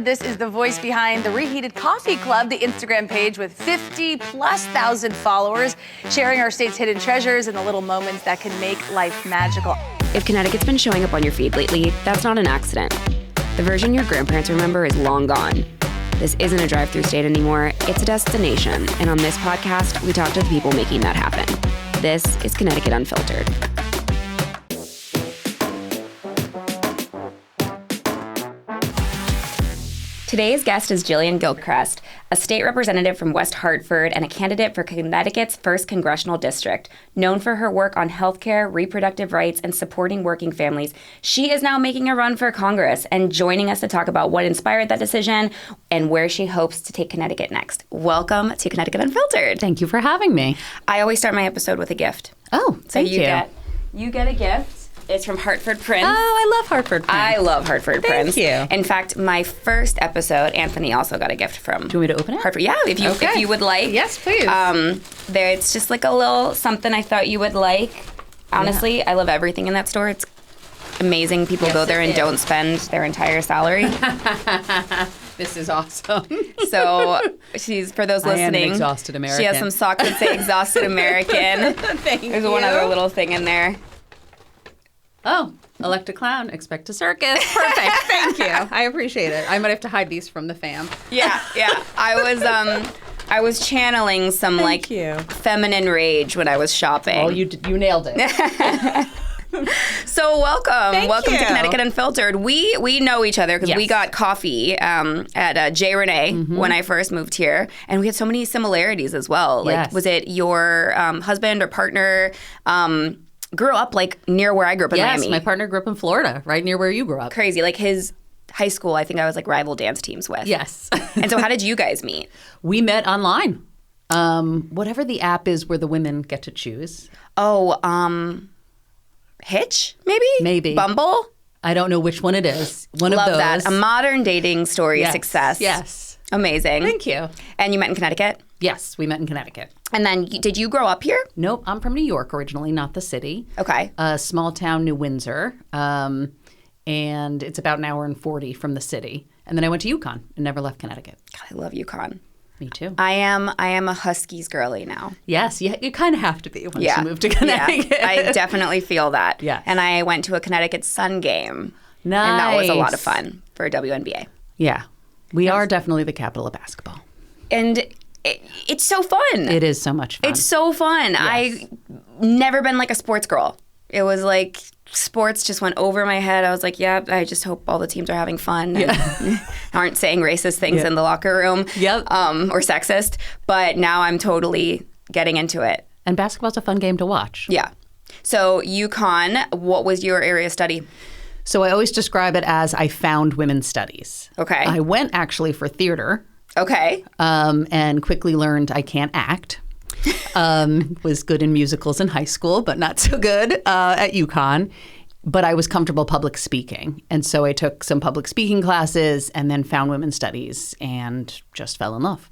This is the voice behind the Reheated Coffee Club, the Instagram page with 50,000+ followers, sharing our state's hidden treasures and the little moments that can make life magical. If Connecticut's been showing up on your feed lately, that's not an accident. The version your grandparents remember is long gone. This isn't a drive-through state anymore, it's a destination. And on this podcast, we talk to the people making that happen. This is Connecticut Unfiltered. Today's guest is Jillian Gerchrest, a state representative from West Hartford and a candidate for Connecticut's 1st Congressional District. Known for her work on healthcare, reproductive rights, and supporting working families, she is now making a run for Congress and joining us to talk about what inspired that decision and where she hopes to take Connecticut next. Welcome to Connecticut Unfiltered. Thank you for having me. I always start my episode with a gift. Oh, thank you. You get a gift. It's from Hartford Prince. Oh, I love Hartford Prince. I love Hartford Prince. Thank you. In fact, my first episode, Anthony also got a gift from. Do you want me to open it? Hartford. Yeah, if you would like. Yes, please. It's just like a little something I thought you would like. Honestly, yeah. I love everything in that store. It's amazing. People go there and don't spend their entire salary. This is awesome. So she's, for those listening, I am an exhausted American. She has some socks that say exhausted American. There's one other little thing in there. Oh, elect a clown, expect a circus. Perfect. Thank you. I appreciate it. I might have to hide these from the fam. Yeah. I was channeling some feminine rage when I was shopping. Oh, you nailed it. So welcome Thank you. To Connecticut Unfiltered. We know each other because we got coffee at J. Renee when I first moved here, and we had so many similarities as well. Like, was it your husband or partner? Grew up near where I grew up in Miami. Yes, my partner grew up in Florida, right near where you grew up. Crazy. Like his high school, I think I was rival dance teams with. Yes. And so how did you guys meet? We met online. Whatever the app is where the women get to choose. Oh, Hitch, maybe? Maybe. Bumble? I don't know which one it is. Love of those. That. A modern dating story success. Yes. Amazing. Thank you. And you met in Connecticut? Yes, we met in Connecticut. And then did you grow up here? Nope, I'm from New York originally, not the city. Okay. Small town, New Windsor. And it's about an hour and 40 from the city. And then I went to UConn and never left Connecticut. God, I love UConn. Me too. I am a Huskies girly now. Yes, you kind of have to be once you move to Connecticut. Yeah, I definitely feel that. Yeah. And I went to a Connecticut Sun game. Nice. And that was a lot of fun for WNBA. Yeah. We are definitely the capital of basketball. And it's so fun. It is so much fun. It's so fun. Yes. I never been a sports girl. It was sports just went over my head. I was like, yeah, I just hope all the teams are having fun and aren't saying racist things in the locker room or sexist. But now I'm totally getting into it. And basketball's a fun game to watch. Yeah. So UConn, what was your area of study? So I always describe it as I found women's studies. Okay. I went actually for theater. Okay. And quickly learned I can't act. Was good in musicals in high school, but not so good at UConn. But I was comfortable public speaking. And so I took some public speaking classes and then found women's studies and just fell in love.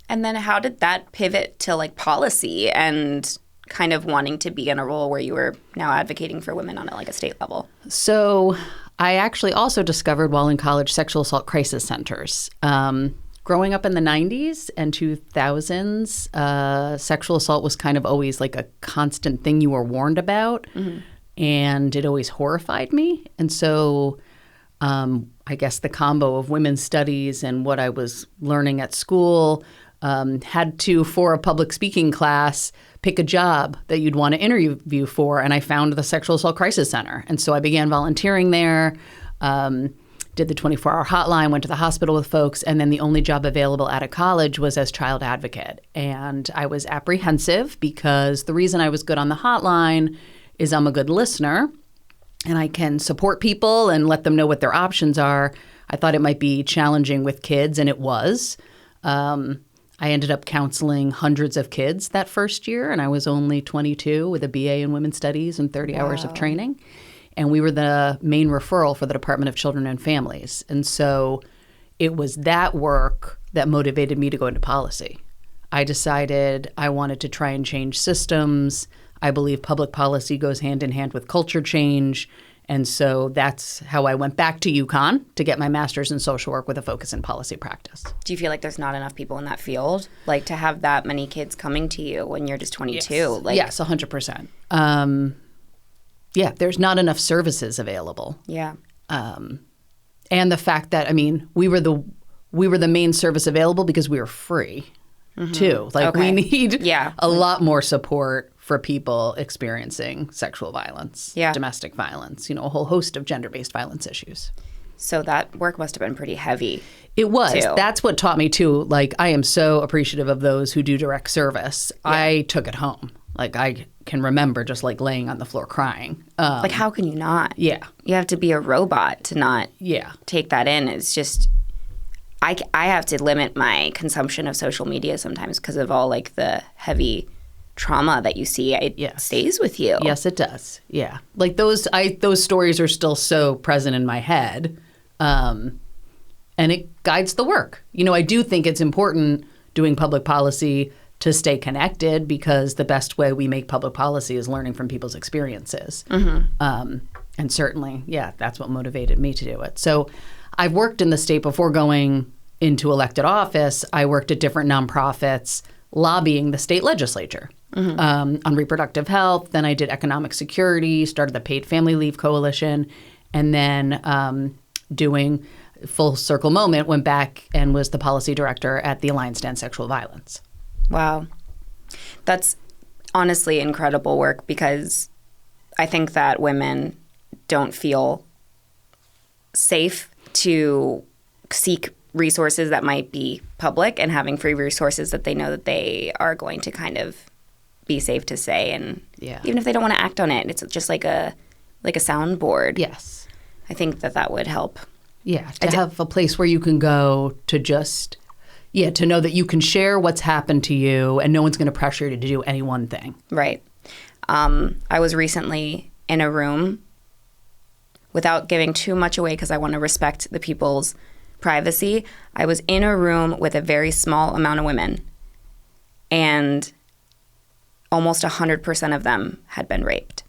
And then how did that pivot to policy and kind of wanting to be in a role where you were now advocating for women on a state level? So I actually also discovered while in college sexual assault crisis centers. Growing up in the 90s and 2000s, sexual assault was kind of always a constant thing you were warned about. Mm-hmm. And it always horrified me. And so I guess the combo of women's studies and what I was learning at school had to, for a public speaking class, pick a job that you'd want to interview for. And I found the Sexual Assault Crisis Center. And so I began volunteering there. Did the 24-hour hotline, went to the hospital with folks, and then the only job available out of college was as child advocate. And I was apprehensive because the reason I was good on the hotline is I'm a good listener, and I can support people and let them know what their options are. I thought it might be challenging with kids, and it was. I ended up counseling hundreds of kids that first year, and I was only 22 with a BA in Women's Studies and 30 hours of training. And we were the main referral for the Department of Children and Families. And so it was that work that motivated me to go into policy. I decided I wanted to try and change systems. I believe public policy goes hand in hand with culture change. And so that's how I went back to UConn to get my master's in social work with a focus in policy practice. Do you feel like there's not enough people in that field? Like to have that many kids coming to you when you're just 22? Yes, 100%. There's not enough services available. Yeah. And the fact that, I mean, we were the main service available because we were free, too. Like, we need a lot more support for people experiencing sexual violence, domestic violence, a whole host of gender-based violence issues. So that work must have been pretty heavy. It was. Too. That's what taught me, too. Like, I am so appreciative of those who do direct service. Yeah. I took it home. Like, I can remember just, like, laying on the floor crying. Like, how can you not? Yeah. You have to be a robot to not take that in. It's just, I have to limit my consumption of social media sometimes because of all, like, the heavy trauma that you see. It stays with you. Yes, it does. Yeah. Like, those stories are still so present in my head. And it guides the work. I do think it's important doing public policy to stay connected because the best way we make public policy is learning from people's experiences. And certainly, that's what motivated me to do it. So I've worked in the state before going into elected office. I worked at different nonprofits lobbying the state legislature on reproductive health. Then I did economic security, started the Paid Family Leave Coalition, and then doing full circle moment, went back and was the policy director at the Alliance to End Sexual Violence. Wow. That's honestly incredible work because I think that women don't feel safe to seek resources that might be public and having free resources that they know that they are going to kind of be safe to say. And even if they don't want to act on it, it's just like a soundboard. Yes. I think that would help. Yeah, to have a place where you can go to just, to know that you can share what's happened to you and no one's going to pressure you to do any one thing. Right. I was recently in a room, without giving too much away because I want to respect the people's privacy, I was in a room with a very small amount of women, and almost 100% of them had been raped.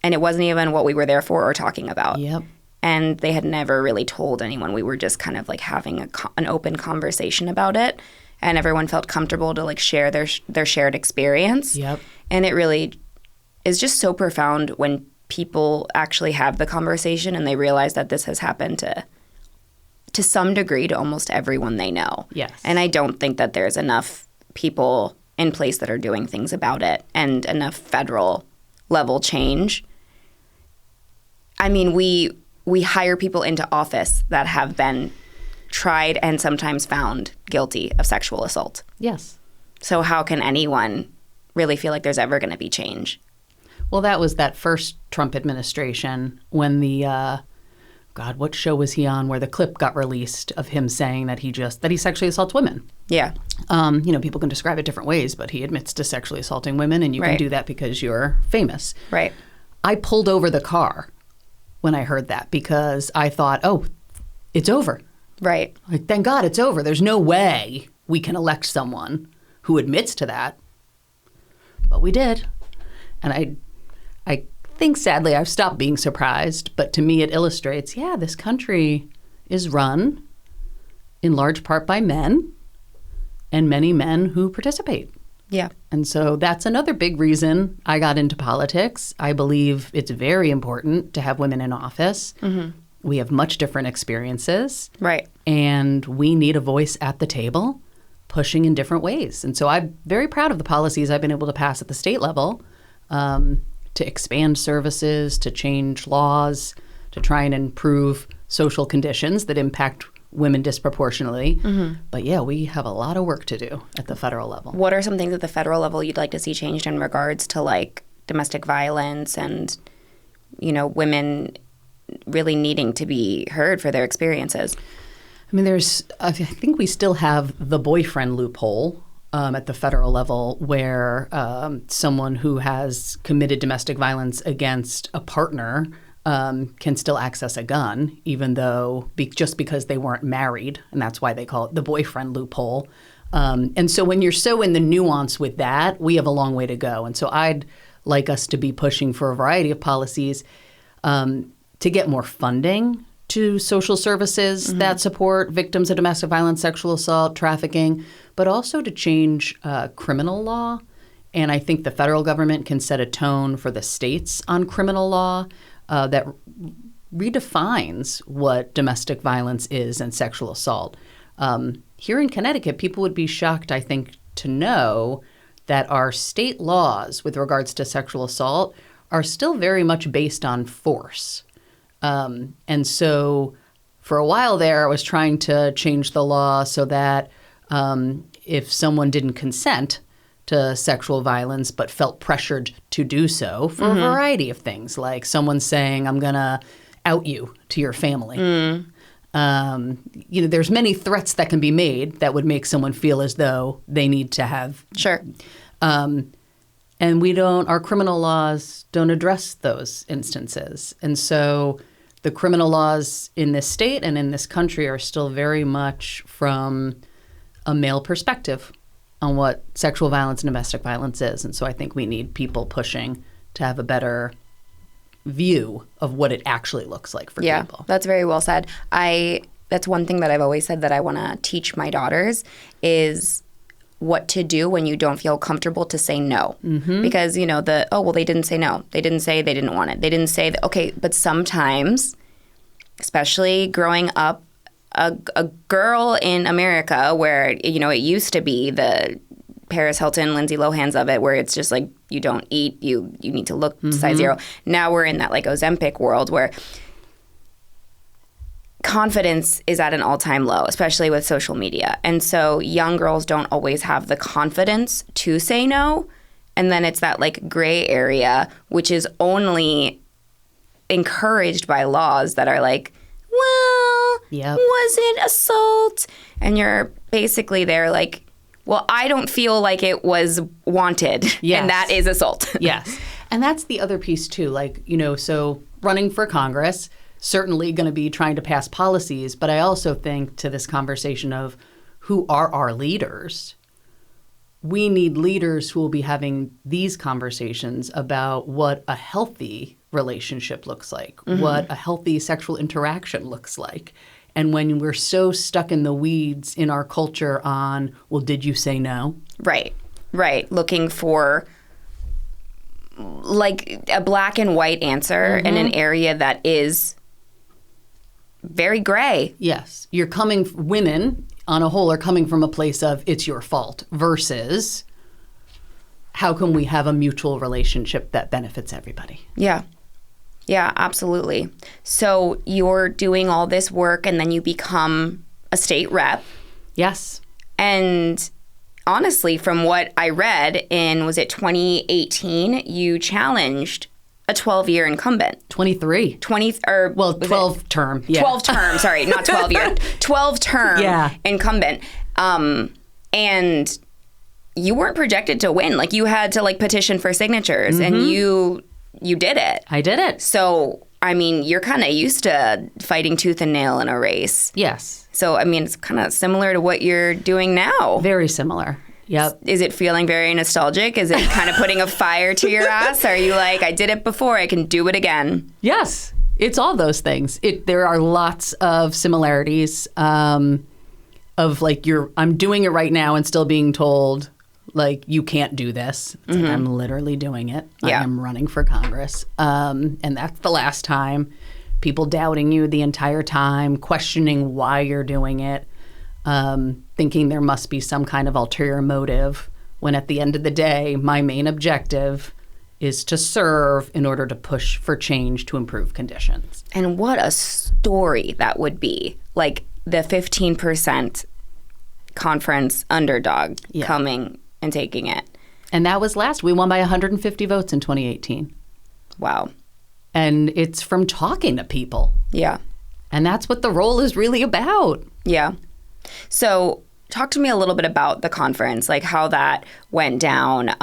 And it wasn't even what we were there for or talking about. Yep. And they had never really told anyone. We were just kind of like having an open conversation about it. And everyone felt comfortable to like share their shared experience. Yep. And it really is just so profound when people actually have the conversation and they realize that this has happened to some degree to almost everyone they know. Yes. And I don't think that there's enough people in place that are doing things about it and enough federal level change. I mean, we hire people into office that have been tried and sometimes found guilty of sexual assault. Yes. So how can anyone really feel like there's ever going to be change? Well, that was that first Trump administration when the, what show was he on where the clip got released of him saying that he sexually assaults women. Yeah. People can describe it different ways, but he admits to sexually assaulting women, and you can do that because you're famous. Right. I pulled over the car when I heard that because I thought, oh, it's over. Right. Like, thank God it's over. There's no way we can elect someone who admits to that. But we did. And I think, sadly, I've stopped being surprised. But to me, it illustrates, this country is run in large part by men and many men who participate. Yeah. And so that's another big reason I got into politics. I believe it's very important to have women in office. Mm-hmm. We have much different experiences. Right. And we need a voice at the table pushing in different ways. And so I'm very proud of the policies I've been able to pass at the state level to expand services, to change laws, to try and improve social conditions that impact women disproportionately. Mm-hmm. But we have a lot of work to do at the federal level. What are some things at the federal level you'd like to see changed in regards to like domestic violence and, women really needing to be heard for their experiences? I mean, I think we still have the boyfriend loophole at the federal level where someone who has committed domestic violence against a partner can still access a gun, even though just because they weren't married, and that's why they call it the boyfriend loophole. And so when you're so in the nuance with that, we have a long way to go. And so I'd like us to be pushing for a variety of policies to get more funding to social services that support victims of domestic violence, sexual assault, trafficking, but also to change criminal law. And I think the federal government can set a tone for the states on criminal law that redefines what domestic violence is and sexual assault. Here in Connecticut, people would be shocked, I think, to know that our state laws with regards to sexual assault are still very much based on force. And so for a while there, I was trying to change the law so that if someone didn't consent to sexual violence but felt pressured to do so for a variety of things, like someone saying, I'm going to out you to your family. There's many threats that can be made that would make someone feel as though they need to have. Sure. And our criminal laws don't address those instances. And so the criminal laws in this state and in this country are still very much from a male perspective on what sexual violence and domestic violence is. And so I think we need people pushing to have a better view of what it actually looks like for people. Yeah, that's very well said. That's one thing that I've always said that I want to teach my daughters is what to do when you don't feel comfortable to say no. Because, they didn't say no. They didn't say they didn't want it. They didn't say that, okay, but sometimes, especially growing up, a girl in America where, it used to be the Paris Hilton, Lindsay Lohan's of it, where it's just like you don't eat, you need to look size 0. Now we're in that like Ozempic world where confidence is at an all-time low, especially with social media. And so young girls don't always have the confidence to say no. And then it's that like gray area, which is only encouraged by laws that are like, well, was it assault? And you're basically there like, well, I don't feel like it was wanted. Yes. And that is assault. Yes. And that's the other piece too. Like, so running for Congress, certainly going to be trying to pass policies. But I also think to this conversation of who are our leaders, we need leaders who will be having these conversations about what a healthy relationship looks like, what a healthy sexual interaction looks like. And when we're so stuck in the weeds in our culture on, well, did you say no? Right. Looking for like a black and white answer in an area that is very gray. Yes. Women on a whole are coming from a place of it's your fault versus how can we have a mutual relationship that benefits everybody? Yeah. Yeah, absolutely. So you're doing all this work and then you become a state rep. Yes. And honestly, from what I read in, was it 2018, you challenged a 12-year incumbent. 23. 12 term. Yeah. 12 term, sorry, not 12 year. 12 term incumbent. And you weren't projected to win. Like you had to like petition for signatures and you did it. I did it. So, I mean, you're kind of used to fighting tooth and nail in a race. Yes. So, I mean, it's kind of similar to what you're doing now. Very similar. Yep. Is it feeling very nostalgic? Is it kind of putting a fire to your ass? Are you like, I did it before, I can do it again? Yes. It's all those things. There are lots of similarities of like I'm doing it right now and still being told, like, you can't do this. It's like, I'm literally doing it. Yeah. I am running for Congress. And that's the last time. People doubting you the entire time, questioning why you're doing it, thinking there must be some kind of ulterior motive, when at the end of the day, my main objective is to serve in order to push for change to improve conditions. And what a story that would be. Like the 15% conference underdog coming and taking it. And that was we won by 150 votes in 2018. Wow. And it's from talking to people. Yeah. And that's what the role is really about. Yeah. So talk to me a little bit about the conference, like how that went down.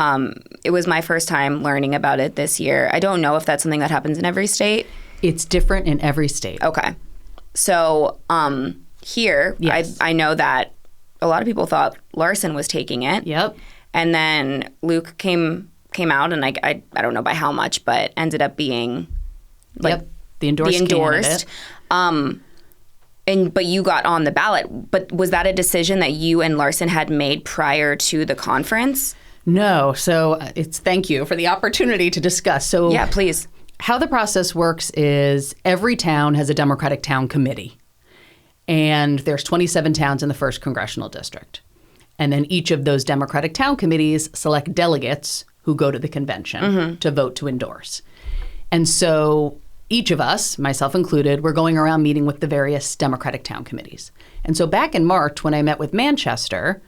It was my first time learning about it this year. I don't know if that's something that happens in every state. It's different in every state. Okay. So here, yes. I know that a lot of people thought Larson was taking it. Yep. And then Luke came out, and I don't know by how much, but ended up being like The endorsed candidate. But you got on the ballot. But was that a decision that you and Larson had made prior to the conference? No. So thank you for the opportunity to discuss. So yeah, please. How the process works is every town has a Democratic Town Committee. And there's 27 towns in the 1st Congressional District. And then each of those Democratic Town Committees select delegates who go to the convention to vote to endorse. And so each of us, myself included, were going around meeting with the various Democratic Town Committees. And so back in March, when I met with Manchester,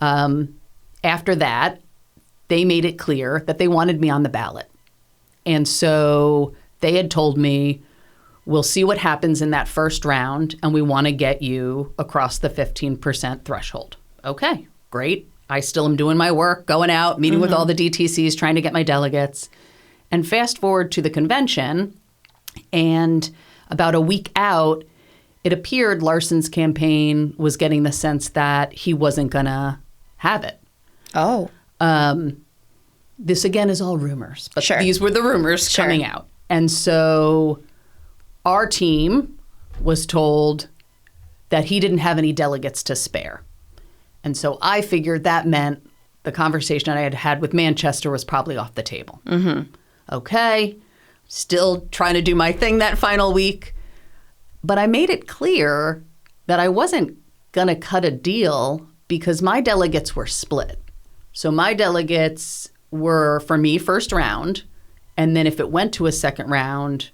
after that, they made it clear that they wanted me on the ballot. And so they had told me, we'll see what happens in that first round, and we want to get you across the 15% threshold. Okay, great. I still am doing my work, going out, meeting with all the DTCs, trying to get my delegates. And fast forward to the convention, and about a week out, it appeared Larson's campaign was getting the sense that he wasn't going to have it. Oh. This, again, is all rumors. But sure. These were the rumors coming out. And so our team was told that he didn't have any delegates to spare. And so I figured that meant the conversation I had had with Manchester was probably off the table. Okay, still trying to do my thing that final week. But I made it clear that I wasn't going to cut a deal because my delegates were split. So my delegates were, for me, first round. And then if it went to a second round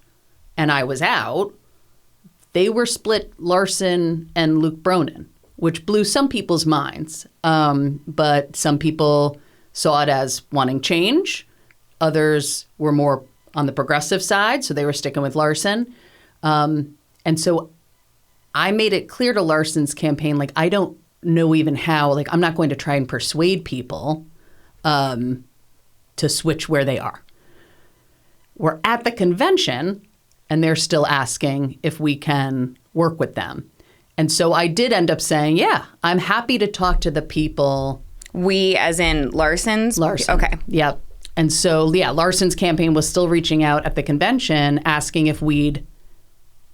and I was out, they were split Larson and Luke Bronin, which blew some people's minds. But some people saw it as wanting change. Others were more on the progressive side, so they were sticking with Larson. And so I made it clear to Larson's campaign, like, I don't know even how, like, I'm not going to try and persuade people to switch where they are. We're at the convention, and they're still asking if we can work with them. And so I did end up saying, yeah, I'm happy to talk to the people. We, as in Larson's? Larson. Okay. Yep. And so, yeah, Larson's campaign was still reaching out at the convention asking if we'd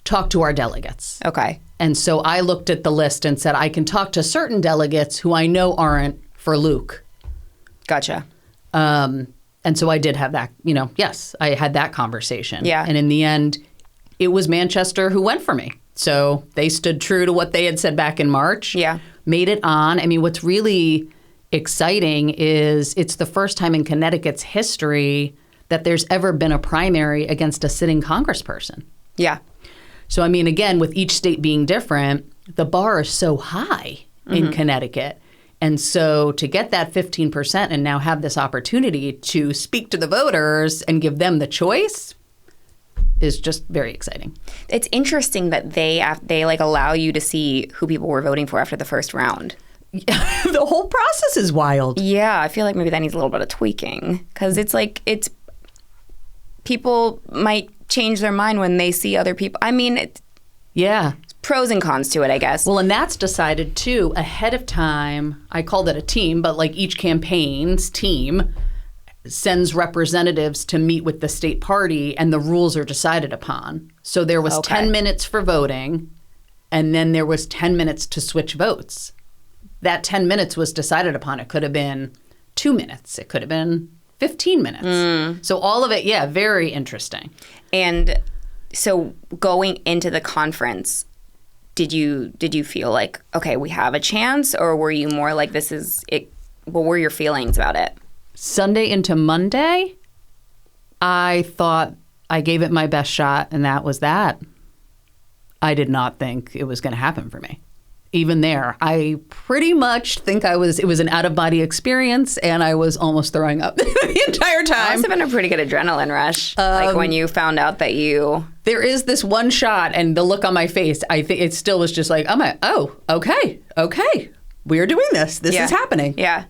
talk to our delegates. Okay. And so I looked at the list and said, I can talk to certain delegates who I know aren't for Luke. Gotcha. And so I did have that, yes, I had that conversation. Yeah. And in the end, it was Manchester who went for me. So they stood true to what they had said back in March. Yeah. Made it on. I mean, what's really exciting is it's the first time in Connecticut's history that there's ever been a primary against a sitting congressperson. Yeah. So, I mean, again, with each state being different, the bar is so high in Connecticut. And so to get that 15% and now have this opportunity to speak to the voters and give them the choice is just very exciting. It's interesting that they like allow you to see who people were voting for after the first round. The whole process is wild. Yeah, I feel like maybe that needs a little bit of tweaking because it's people might change their mind when they see other people. I mean, Yeah. pros and cons to it, I guess. Well, and that's decided too ahead of time. I called it a team, but like each campaign's team sends representatives to meet with the state party and the rules are decided upon. So there was 10 minutes for voting and then there was 10 minutes to switch votes. That 10 minutes was decided upon. It could have been 2 minutes. It could have been 15 minutes. So all of it, yeah, very interesting. And so going into the conference, did you feel like, okay, we have a chance, or were you more like, this is it? What were your feelings about it? Sunday into Monday, I thought I gave it my best shot, and that was that. I did not think it was going to happen for me. Even there, I pretty much think it was an out-of-body experience, and I was almost throwing up the entire time. That must have been a pretty good adrenaline rush, like when you found out that you... There is this one shot, and the look on my face, I think it still was just like, oh, okay, we're doing this. This is happening. Yeah.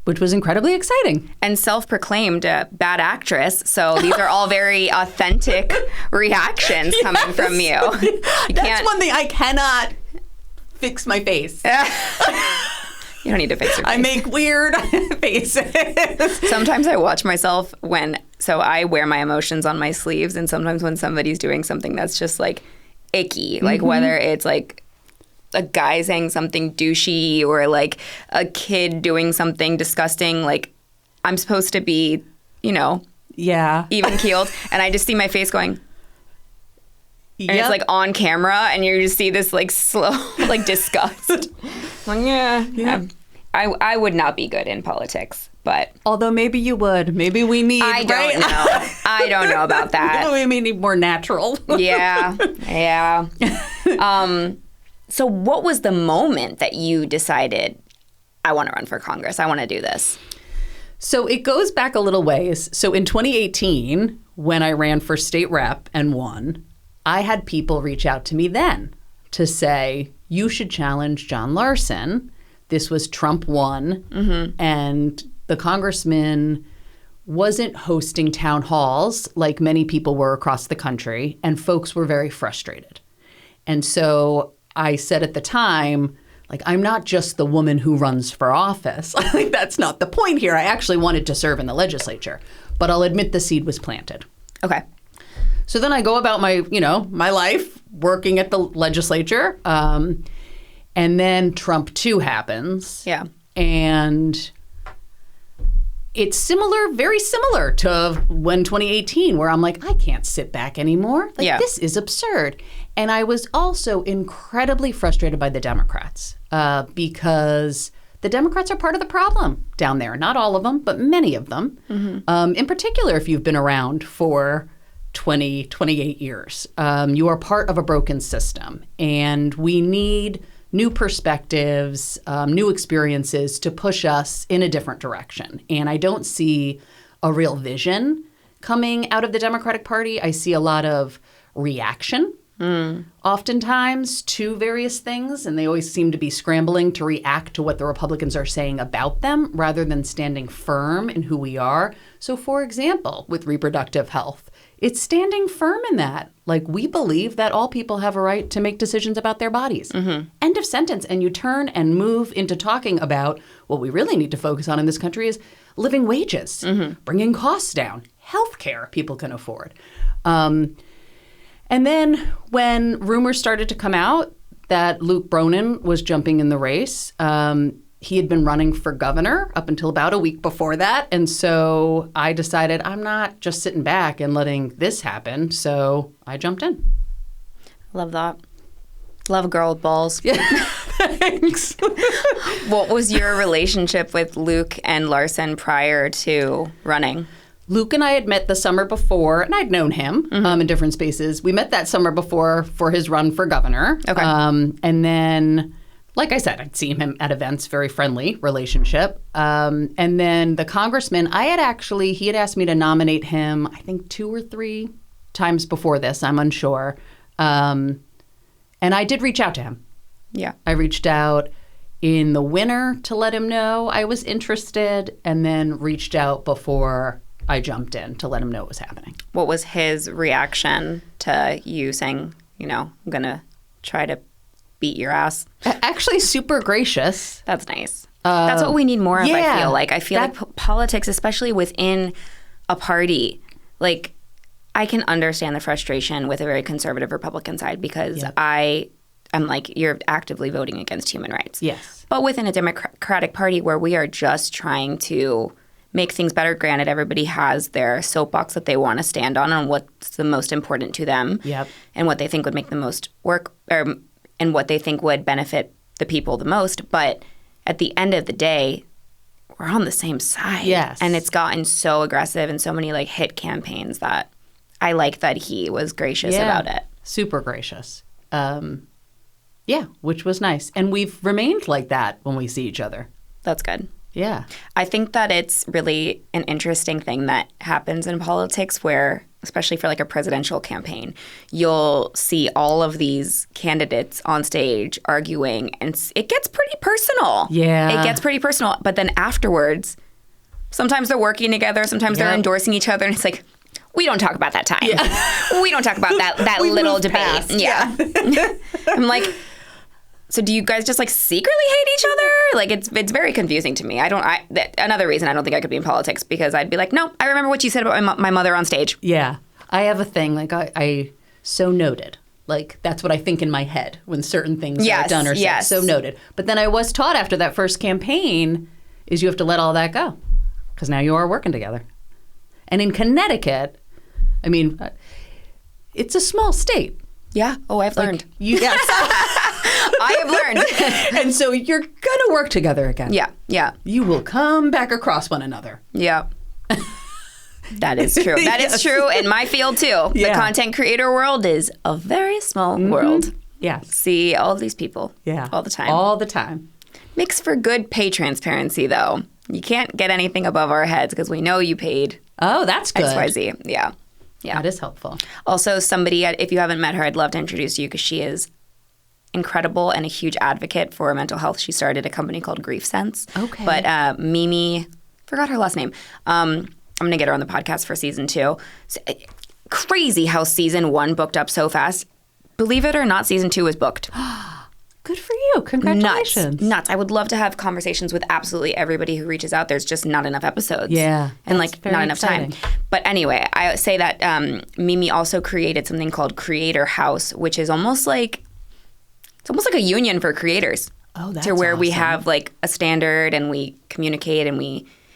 Which was incredibly exciting. And self-proclaimed bad actress, so these are all very authentic reactions coming from you. That's one thing, I cannot fix my face. You don't need to fix your face. I make weird faces. Sometimes I watch myself so I wear my emotions on my sleeves, and sometimes when somebody's doing something that's just like icky, like whether it's like a guy saying something douchey or like a kid doing something disgusting, like I'm supposed to be, even keeled, and I just see my face going, and it's like on camera, and you just see this like slow, like disgust. Like, yeah. I would not be good in politics, but although maybe you would. Maybe we need. I don't know. I don't know about that. We may need more natural. Yeah. So what was the moment that you decided, I want to run for Congress? I want to do this. So it goes back a little ways. So in 2018, when I ran for state rep and won, I had people reach out to me then to say, you should challenge John Larson. This was Trump won, and the congressman wasn't hosting town halls like many people were across the country, and folks were very frustrated. And so I said at the time, like, I'm not just the woman who runs for office. Like, that's not the point here. I actually wanted to serve in the legislature, but I'll admit the seed was planted. Okay. So then I go about my life working at the legislature. And then Trump 2 happens. Yeah. And it's very similar to when 2018, where I'm like, I can't sit back anymore. Like, this is absurd. And I was also incredibly frustrated by the Democrats because the Democrats are part of the problem down there. Not all of them, but many of them. In particular, if you've been around for 28 years, you are part of a broken system. And we need new perspectives, new experiences to push us in a different direction. And I don't see a real vision coming out of the Democratic Party. I see a lot of reaction, oftentimes, to various things. And they always seem to be scrambling to react to what the Republicans are saying about them rather than standing firm in who we are. So, for example, with reproductive health, it's standing firm in that. Like, we believe that all people have a right to make decisions about their bodies. End of sentence. And you turn and move into talking about what we really need to focus on in this country is living wages, bringing costs down, health care people can afford. And then when rumors started to come out that Luke Bronin was jumping in the race, he had been running for governor up until about a week before that. And so I decided I'm not just sitting back and letting this happen. So I jumped in. Love that. Love a girl with balls. Yeah. Thanks. What was your relationship with Luke and Larson prior to running? Luke and I had met the summer before, and I'd known him in different spaces. We met that summer before for his run for governor. Okay. And then, like I said, I'd seen him at events, very friendly relationship. And then the congressman, he had asked me to nominate him, I think 2 or 3 times before this, I'm unsure. And I did reach out to him. Yeah. I reached out in the winter to let him know I was interested, and then reached out before I jumped in to let him know what was happening. What was his reaction to you saying, I'm going to try to beat your ass? Actually, super gracious. That's nice. That's what we need more of, I feel like. I feel like politics, especially within a party, like, I can understand the frustration with a very conservative Republican side because I'm like, you're actively voting against human rights. Yes. But within a Democratic Party where we are just trying to make things better, granted, everybody has their soapbox that they want to stand on what's the most important to them and what they think would make the most work and what they think would benefit the people the most. But at the end of the day, we're on the same side. Yes. And it's gotten so aggressive and so many like hit campaigns that I like that he was gracious about it. Super gracious. Which was nice. And we've remained like that when we see each other. That's good. Yeah. I think that it's really an interesting thing that happens in politics where, especially for like a presidential campaign, you'll see all of these candidates on stage arguing and it gets pretty personal. Yeah. It gets pretty personal. But then afterwards, sometimes they're working together, sometimes they're endorsing each other, and it's like, we don't talk about that time. Yeah. We don't talk about that little debate. Past. Yeah. I'm like, So do you guys just like secretly hate each other? Like it's very confusing to me. Another reason I don't think I could be in politics, because I'd be like, no, I remember what you said about my mother on stage. Yeah. I have a thing, like I so noted. Like that's what I think in my head when certain things are done or said. So noted. But then I was taught after that first campaign is you have to let all that go, because now you are working together. And in Connecticut, I mean, it's a small state. Yeah. Oh, I've learned. Yes. I have learned. And so you're going to work together again. Yeah. Yeah. You will come back across one another. Yeah. That is true. That is true in my field, too. The content creator world is a very small world. Yes. See all of these people all the time. All the time. Makes for good pay transparency, though. You can't get anything above our heads because we know you paid. Oh, that's good. XYZ. Yeah. Yeah. That is helpful. Also, somebody, if you haven't met her, I'd love to introduce you because she is incredible and a huge advocate for mental health. She started a company called Grief Sense. Okay. But Mimi, forgot her last name. I'm going to get her on the podcast for season 2. Crazy how season 1 booked up so fast. Believe it or not, season 2 is booked. Good for you. Congratulations. Nuts. I would love to have conversations with absolutely everybody who reaches out. There's just not enough episodes. Yeah. And like not enough time. But anyway, I say that Mimi also created something called Creator House, which is almost like a union for creators. Oh, that's to where we awesome. have like a standard and we communicate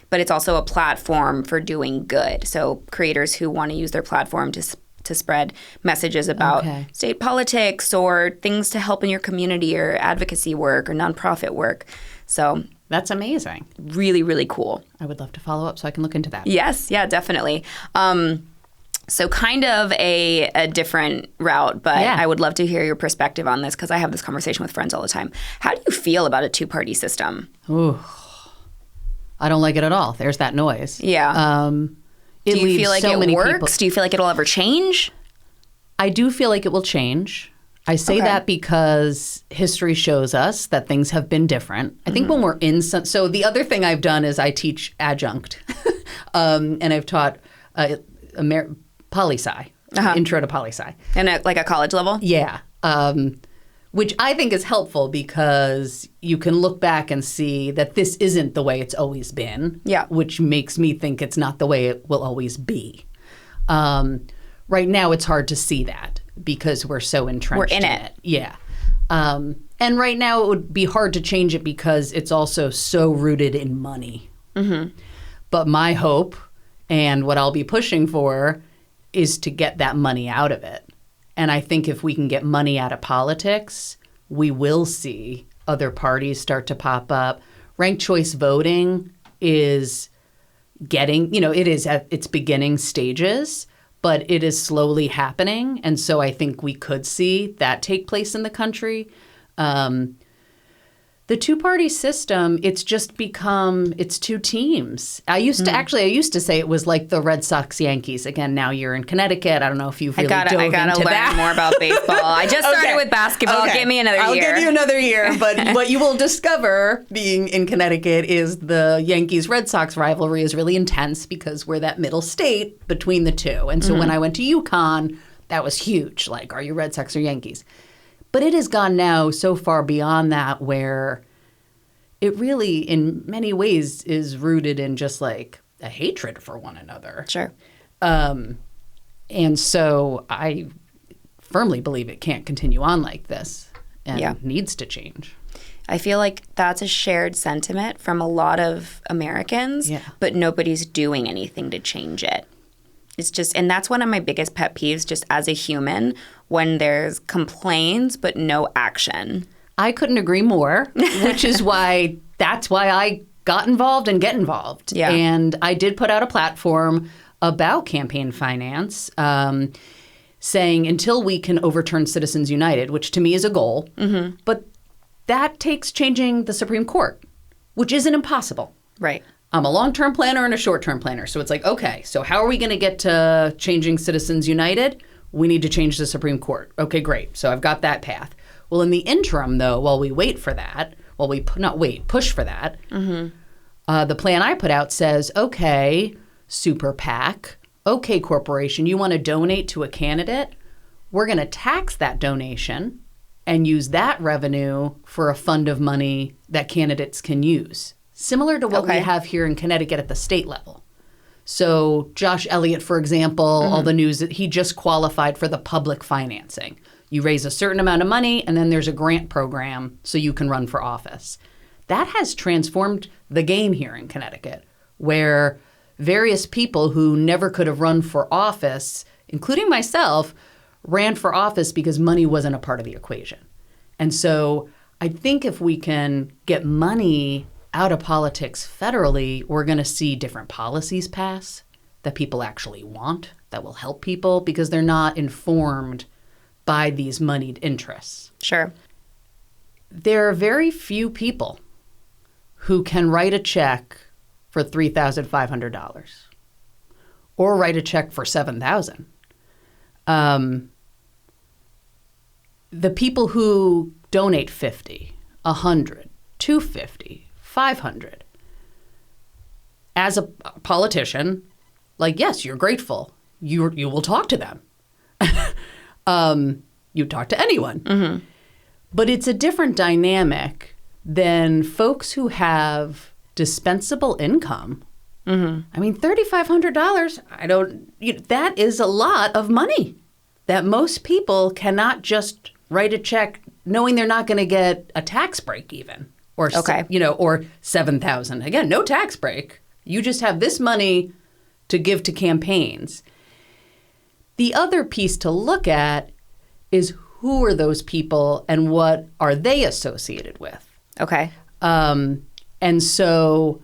but it's also a platform for doing good. So creators who want to use their platform to spread messages about state politics or things to help in your community or advocacy work or nonprofit work. So that's amazing. Really, really cool. I would love to follow up so I can look into that. Yes, yeah, definitely. So kind of a different route, but I would love to hear your perspective on this because I have this conversation with friends all the time. How do you feel about a 2-party system? Ooh, I don't like it at all. There's that noise. Yeah. Do you feel like it works? People. Do you feel like it'll ever change? I do feel like it will change. I say that because history shows us that things have been different. I think when we're in so the other thing I've done is I teach adjunct. And I've taught poli-sci, intro to poli-sci. And like a college level? Yeah. Which I think is helpful because you can look back and see that this isn't the way it's always been. Yeah. Which makes me think it's not the way it will always be. Right now, it's hard to see that because we're so entrenched in it. Yeah. And right now, it would be hard to change it because it's also so rooted in money. Mm-hmm. But my hope and what I'll be pushing for is to get that money out of it. And I think if we can get money out of politics, we will see other parties start to pop up. Ranked choice voting is getting, it is at its beginning stages, but it is slowly happening. And so I think we could see that take place in the country. The 2-party system, it's just become, it's 2 teams. I used to say it was like the Red Sox Yankees. Again, now you're in Connecticut. I don't know if you've really dove into that. I gotta learn more about baseball. I just started with basketball. Okay. Give me another year. I'll give you another year. But what you will discover being in Connecticut is the Yankees-Red Sox rivalry is really intense because we're that middle state between the two. And so when I went to UConn, that was huge. Like, are you Red Sox or Yankees? But it has gone now so far beyond that where it really, in many ways, is rooted in just like a hatred for one another. Sure. And so I firmly believe it can't continue on like this and needs to change. I feel like that's a shared sentiment from a lot of Americans, but nobody's doing anything to change it. It's just, and that's one of my biggest pet peeves just as a human, when there's complaints but no action. I couldn't agree more, which is why I got involved and get involved. Yeah. And I did put out a platform about campaign finance, saying until we can overturn Citizens United, which to me is a goal, but that takes changing the Supreme Court, which isn't impossible. Right. I'm a long-term planner and a short-term planner. So it's like, okay, so how are we going to get to changing Citizens United? We need to change the Supreme Court. Okay, great. So I've got that path. Well, in the interim, though, while we wait for that, push for that, the plan I put out says, okay, super PAC, okay, corporation, you want to donate to a candidate? We're going to tax that donation and use that revenue for a fund of money that candidates can use, similar to what we have here in Connecticut at the state level. So Josh Elliott, for example, all the news that he just qualified for the public financing. You raise a certain amount of money, and then there's a grant program so you can run for office. That has transformed the game here in Connecticut, where various people who never could have run for office, including myself, ran for office because money wasn't a part of the equation. And so I think if we can get money out of politics federally, we're going to see different policies pass that people actually want, that will help people because they're not informed by these moneyed interests. Sure. There are very few people who can write a check for $3,500 or write a check for $7,000. The people who donate $50, $100, $250, $500, as a politician, like, yes, you're grateful. You will talk to them. You talk to anyone. Mm-hmm. But it's a different dynamic than folks who have dispensable income. Mm-hmm. I mean, $3,500, that is a lot of money that most people cannot just write a check knowing they're not going to get a tax break even. Or, or $7,000. Again, no tax break. You just have this money to give to campaigns. The other piece to look at is who are those people and what are they associated with? Okay. And so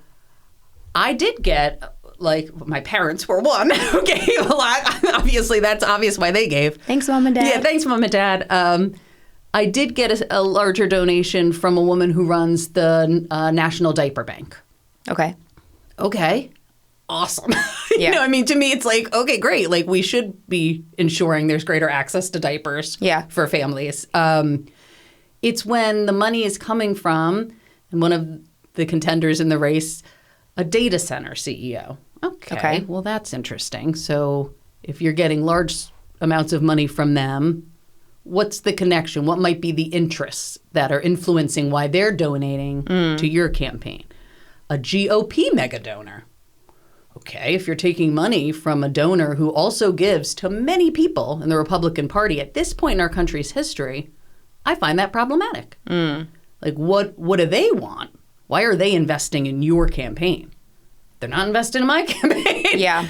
I did get, my parents were one who gave a lot. Obviously, that's obvious why they gave. Thanks, Mom and Dad. Yeah, thanks, Mom and Dad. I did get a larger donation from a woman who runs the National Diaper Bank. Okay. Okay. Awesome. Yeah. To me, it's like, okay, great. We should be ensuring there's greater access to diapers for families. It's when the money is coming from, and one of the contenders in the race, a data center CEO. Okay. Well, that's interesting. So if you're getting large amounts of money from them, what's the connection? What might be the interests that are influencing why they're donating to your campaign? A GOP mega donor. Okay, if you're taking money from a donor who also gives to many people in the Republican Party at this point in our country's history, I find that problematic. What do they want? Why are they investing in your campaign? They're not investing in my campaign. Yeah.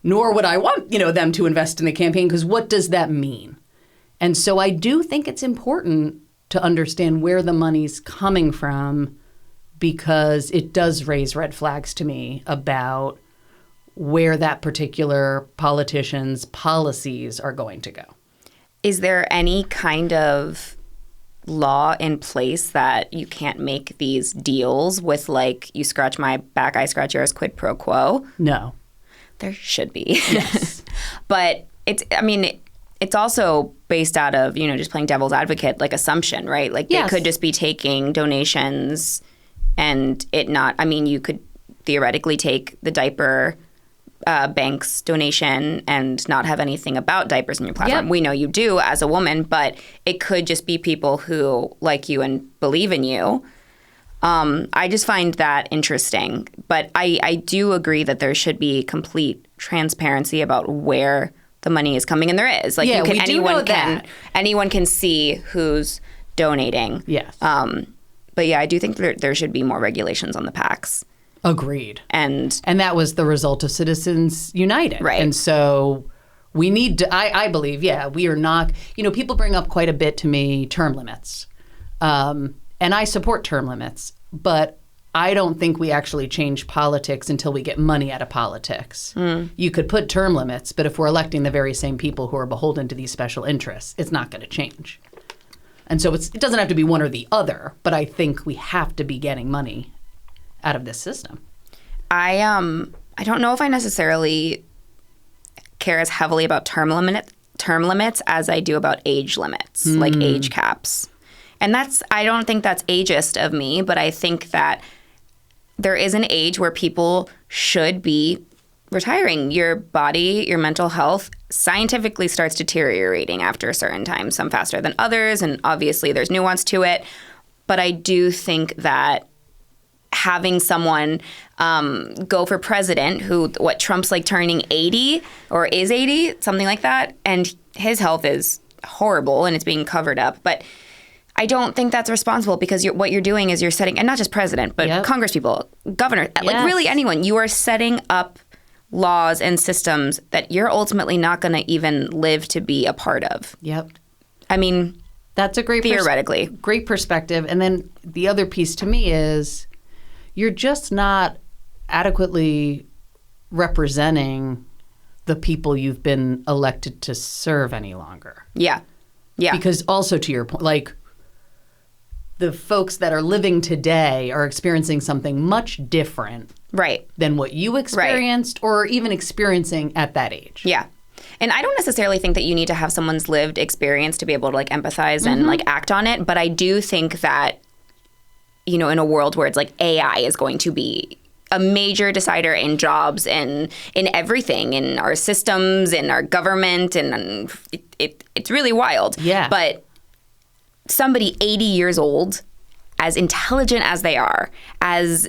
Nor would I want, them to invest in the campaign, because what does that mean? And so I do think it's important to understand where the money's coming from, because it does raise red flags to me about where that particular politician's policies are going to go. Is there any kind of law in place that you can't make these deals with, you scratch my back, I scratch yours, quid pro quo? No. There should be. Yes. But it's also based out of, just playing devil's advocate, assumption, right? They could just be taking donations and it not, you could theoretically take the diaper bank's donation and not have anything about diapers in your platform. Yep. We know you do as a woman, but it could just be people who like you and believe in you. I just find that interesting. But I do agree that there should be complete transparency about where the money is coming, and there is. Anyone can see who's donating. Yes. But yeah, I do think there should be more regulations on the PACs. Agreed. And that was the result of Citizens United. Right. And so we need to, I believe, we are not, people bring up quite a bit to me term limits. And I support term limits, but I don't think we actually change politics until we get money out of politics. You could put term limits, but if we're electing the very same people who are beholden to these special interests, it's not going to change. And so it doesn't have to be one or the other, but I think we have to be getting money out of this system. I don't know if I necessarily care as heavily about term limits as I do about age limits, like age caps. And I don't think that's ageist of me, but I think that there is an age where people should be retiring, your body, your mental health scientifically starts deteriorating after a certain time, some faster than others, and obviously there's nuance to it. But I do think that having someone go for president who, Trump's like turning 80 or is 80, something like that, and his health is horrible and it's being covered up. But I don't think that's responsible because what you're doing is you're setting, and not just president, but congresspeople, governor, like really anyone, you are setting up laws and systems that you're ultimately not going to even live to be a part of. Yep. I mean, that's a great theoretically. Great perspective. And then the other piece to me is you're just not adequately representing the people you've been elected to serve any longer. Yeah. Yeah. Because also to your point, like, the folks that are living today are experiencing something much different than what you experienced or even experiencing at that age. Yeah. And I don't necessarily think that you need to have someone's lived experience to be able to like empathize and like act on it. But I do think that, you know, in a world where it's like AI is going to be a major decider in jobs and in everything, in our systems, in our government, and it's really wild. Yeah. But somebody 80 years old, as intelligent as they are, as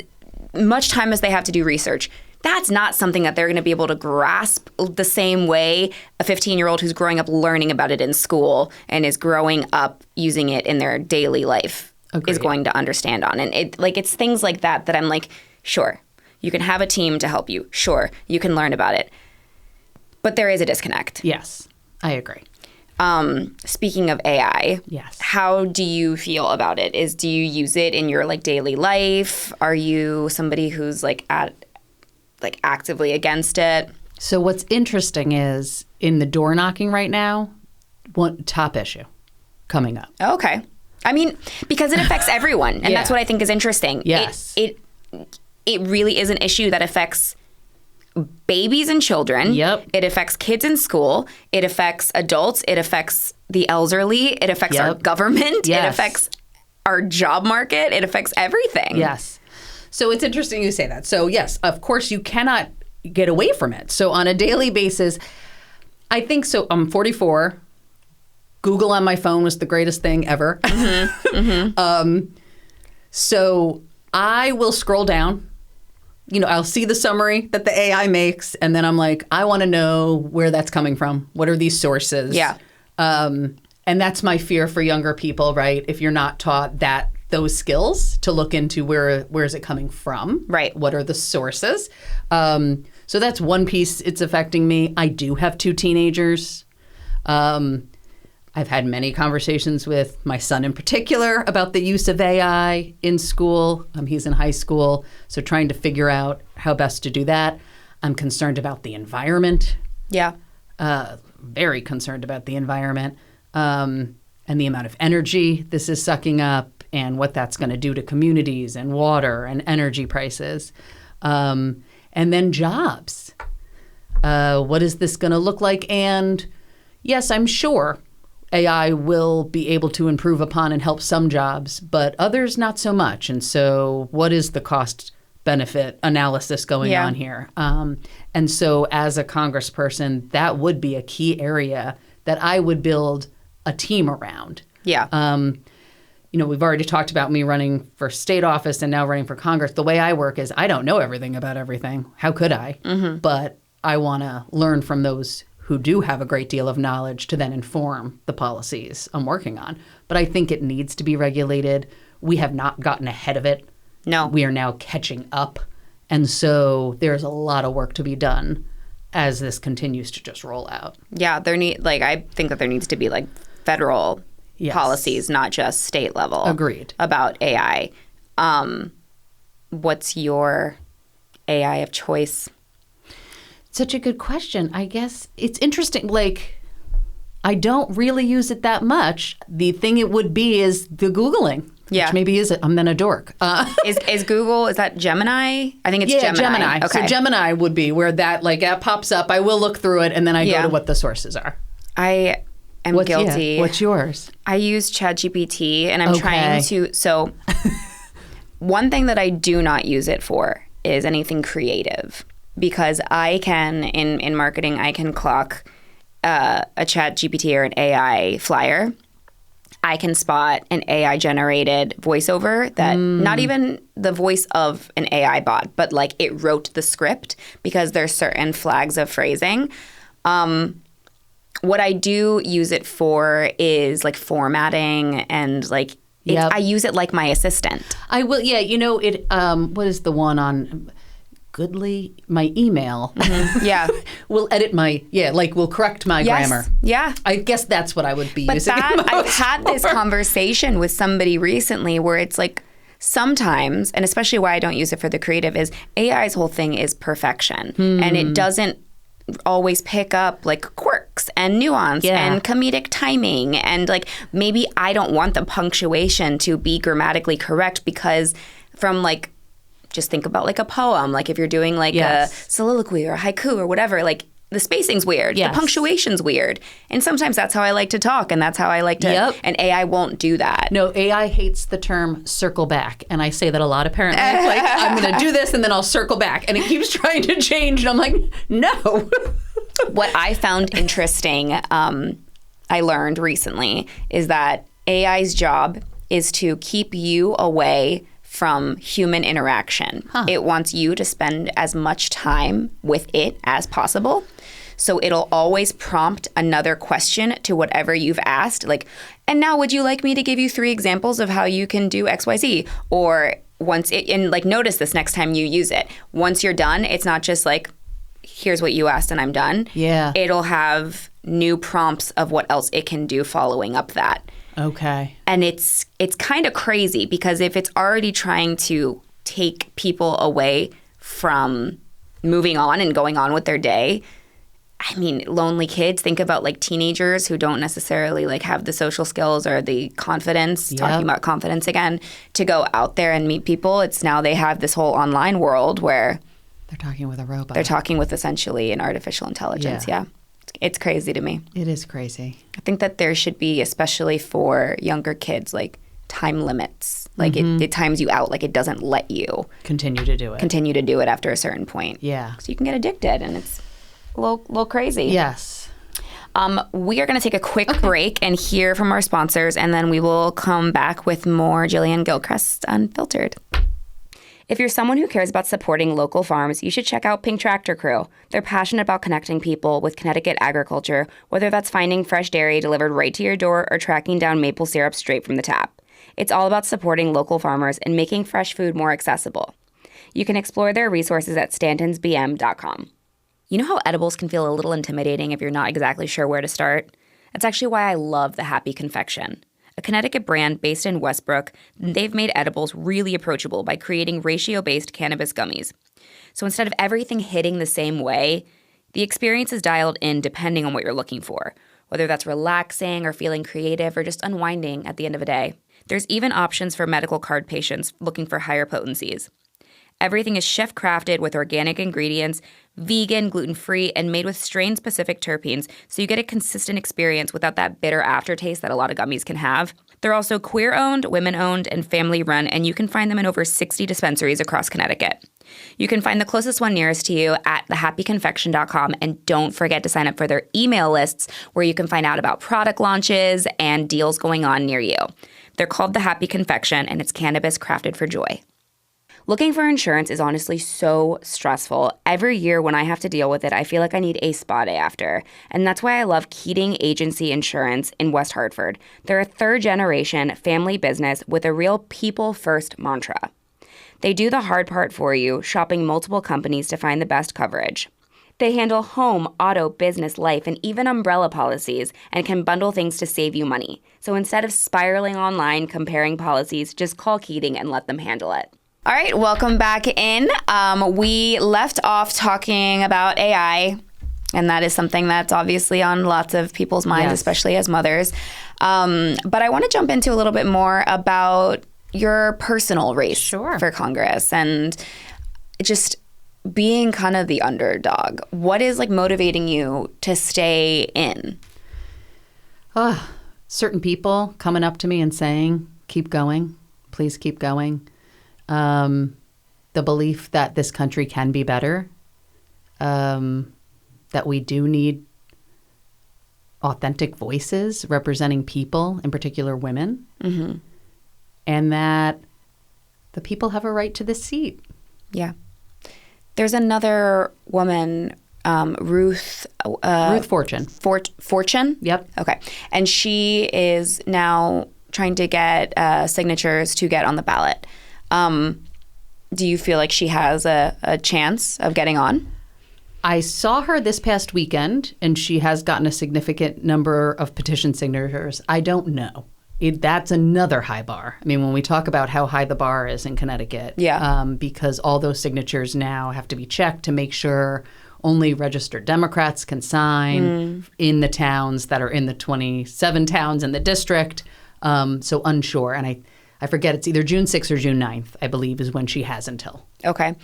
much time as they have to do research, that's not something that they're going to be able to grasp the same way a 15-year-old who's growing up learning about it in school and is growing up using it in their daily life is going to understand on. And it's things like that I'm like, sure, you can have a team to help you. Sure, you can learn about it. But there is a disconnect. Yes, I agree. Speaking of AI, how do you feel about it? Do you use it in your like daily life? Are you somebody who's actively against it? So what's interesting is in the door knocking right now, one top issue coming up. Okay. I mean, because it affects everyone, and that's what I think is interesting. Yes. It really is an issue that affects babies and children. Yep. It affects kids in school. It affects adults. It affects the elderly. It affects our government. Yes. It affects our job market. It affects everything. Yes. So it's interesting you say that. So yes, of course you cannot get away from it. So on a daily basis, I think so. I'm 44. Google on my phone was the greatest thing ever. So I will scroll down. You know, I'll see the summary that the AI makes, and then I'm like, I want to know where that's coming from. What are these sources? Yeah. And that's my fear for younger people, right? If you're not taught those skills to look into where is it coming from? Right. What are the sources? So that's one piece. It's affecting me. I do have 2 teenagers. I've had many conversations with my son in particular about the use of AI in school. He's in high school, so trying to figure out how best to do that. I'm concerned about the environment. Yeah. Very concerned about the environment and the amount of energy this is sucking up and what that's going to do to communities and water and energy prices. And then jobs. What is this going to look like? And yes, I'm sure AI will be able to improve upon and help some jobs, but others not so much. And so what is the cost benefit analysis going on here? And so as a congressperson, that would be a key area that I would build a team around. Yeah. You know, we've already talked about me running for state office and now running for Congress. The way I work is I don't know everything about everything. How could I? But I want to learn from those who do have a great deal of knowledge to then inform the policies I'm working on. But I think it needs to be regulated. We have not gotten ahead of it. No. We are now catching up. And so there's a lot of work to be done as this continues to just roll out. Yeah, I think that there needs to be like federal policies, not just state level. Agreed. About AI. What's your AI of choice? Such a good question. I guess it's interesting. Like, I don't really use it that much. The thing it would be is the Googling. Yeah. Which maybe is it. I'm then a dork. Is Google, is that Gemini? I think it's Gemini. Okay. So Gemini would be where that app pops up. I will look through it and then I go to what the sources are. I am guilty. Yeah. What's yours? I use ChatGPT and I'm trying to, so one thing that I do not use it for is anything creative. because I can, in marketing, I can clock a chat GPT or an AI flyer. I can spot an AI-generated voiceover that not even the voice of an AI bot, but like it wrote the script because there's certain flags of phrasing. What I do use it for is like formatting and like I use it like my assistant. I will. Yeah, what is the one on Goodly? My email. Yeah, will edit will correct my grammar. Yeah, I guess that's what I would be using. But I've had this conversation with somebody recently where it's like sometimes, and especially why I don't use it for the creative, is AI's whole thing is perfection, and it doesn't always pick up like quirks and nuance and comedic timing, and like maybe I don't want the punctuation to be grammatically correct because from like just think about like a poem, like if you're doing like a soliloquy or a haiku or whatever, like the spacing's weird, the punctuation's weird, and sometimes that's how I like to talk, and that's how I like to. And AI won't do that. No, AI hates the term circle back, and I say that a lot. Apparently, it's like I'm going to do this and then I'll circle back, and it keeps trying to change, and I'm like, no. What I found interesting, I learned recently, is that AI's job is to keep you away from human interaction. It wants you to spend as much time with it as possible. So it'll always prompt another question to whatever you've asked. Like, and now would you like me to give you 3 examples of how you can do XYZ? Or notice this next time you use it. Once you're done, it's not just like, here's what you asked and I'm done. Yeah. It'll have new prompts of what else it can do following up that. Okay. And it's kind of crazy because if it's already trying to take people away from moving on and going on with their day, I mean, lonely kids, think about like teenagers who don't necessarily like have the social skills or the confidence, talking about confidence again, to go out there and meet people. It's now they have this whole online world where they're talking with a robot. They're talking with essentially an artificial intelligence. Yeah. It's crazy to me. It is crazy. I think that there should be, especially for younger kids, like time limits. Like it times you out. Like it doesn't let you continue to do it after a certain point. Yeah. So you can get addicted, and it's a little crazy. Yes. We are going to take a quick break and hear from our sponsors, and then we will come back with more Jillian Gerchrest Unfiltered. If you're someone who cares about supporting local farms, you should check out Pink Tractor Crew. They're passionate about connecting people with Connecticut agriculture, whether that's finding fresh dairy delivered right to your door or tracking down maple syrup straight from the tap. It's all about supporting local farmers and making fresh food more accessible. You can explore their resources at stantonsbm.com. You know how edibles can feel a little intimidating if you're not exactly sure where to start? That's actually why I love the Happy Confection. A Connecticut brand based in Westbrook, they've made edibles really approachable by creating ratio-based cannabis gummies. So instead of everything hitting the same way, the experience is dialed in depending on what you're looking for, whether that's relaxing or feeling creative or just unwinding at the end of a day. There's even options for medical card patients looking for higher potencies. Everything is chef-crafted with organic ingredients, vegan, gluten-free, and made with strain-specific terpenes, so you get a consistent experience without that bitter aftertaste that a lot of gummies can have. They're also queer-owned, women-owned, and family-run, and you can find them in over 60 dispensaries across Connecticut. You can find the closest one nearest to you at thehappyconfection.com, and don't forget to sign up for their email lists where you can find out about product launches and deals going on near you. They're called The Happy Confection, and it's cannabis crafted for joy. Looking for insurance is honestly so stressful. Every year when I have to deal with it, I feel like I need a spa day after. And that's why I love Keating Agency Insurance in West Hartford. They're a third-generation family business with a real people-first mantra. They do the hard part for you, shopping multiple companies to find the best coverage. They handle home, auto, business, life, and even umbrella policies and can bundle things to save you money. So instead of spiraling online comparing policies, just call Keating and let them handle it. All right, welcome back in. We left off talking about AI, and that is something that's obviously on lots of people's minds, especially as mothers. But I want to jump into a little bit more about your personal race for Congress and just being kind of the underdog. What is like motivating you to stay in? Certain people coming up to me and saying, keep going, please keep going. The belief that this country can be better that we do need authentic voices representing people, in particular women, and that the people have a right to this seat. Yeah. There's another woman, Ruth Fortune. Fortune? Yep. Okay. And she is now trying to get signatures to get on the ballot. Do you feel like she has a chance of getting on? I saw her this past weekend, and she has gotten a significant number of petition signatures. I don't know. That's another high bar. I mean, when we talk about how high the bar is in Connecticut, because all those signatures now have to be checked to make sure only registered Democrats can sign in the towns that are in the 27 towns in the district. So unsure. And I forget, it's either June 6th or June 9th, I believe, is when she has until. Okay.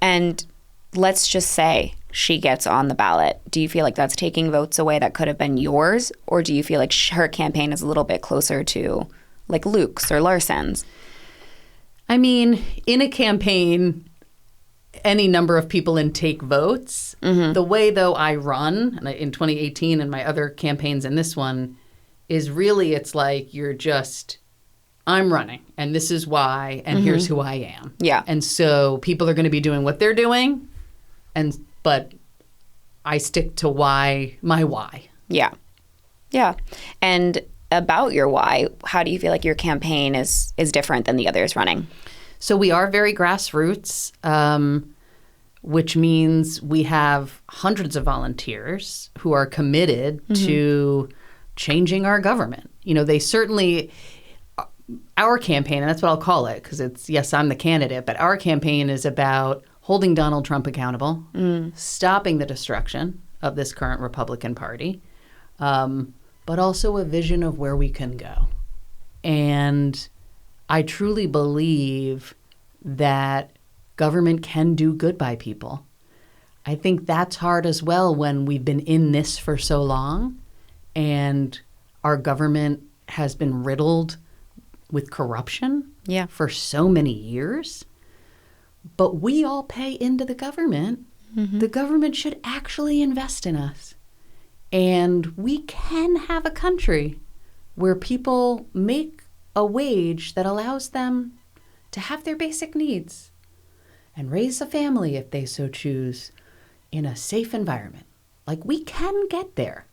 And let's just say she gets on the ballot. Do you feel like that's taking votes away that could have been yours? Or do you feel like her campaign is a little bit closer to like Luke's or Larson's? I mean, in a campaign, any number of people in take votes. The way, though, I run, and in 2018 and my other campaigns and this one, is really it's like I'm running, and this is why, and here's who I am. Yeah. And so people are going to be doing what they're doing, but I stick to my why. Yeah. Yeah. And about your why, how do you feel like your campaign is different than the others running? So we are very grassroots, which means we have hundreds of volunteers who are committed to changing our government. You know, they certainly, our campaign, and that's what I'll call it, because it's, yes, I'm the candidate, but our campaign is about holding Donald Trump accountable, stopping the destruction of this current Republican Party, but also a vision of where we can go. And I truly believe that government can do good by people. I think that's hard as well when we've been in this for so long and our government has been riddled with corruption for so many years. But we all pay into the government. The government should actually invest in us. And we can have a country where people make a wage that allows them to have their basic needs and raise a family if they so choose in a safe environment. Like, we can get there.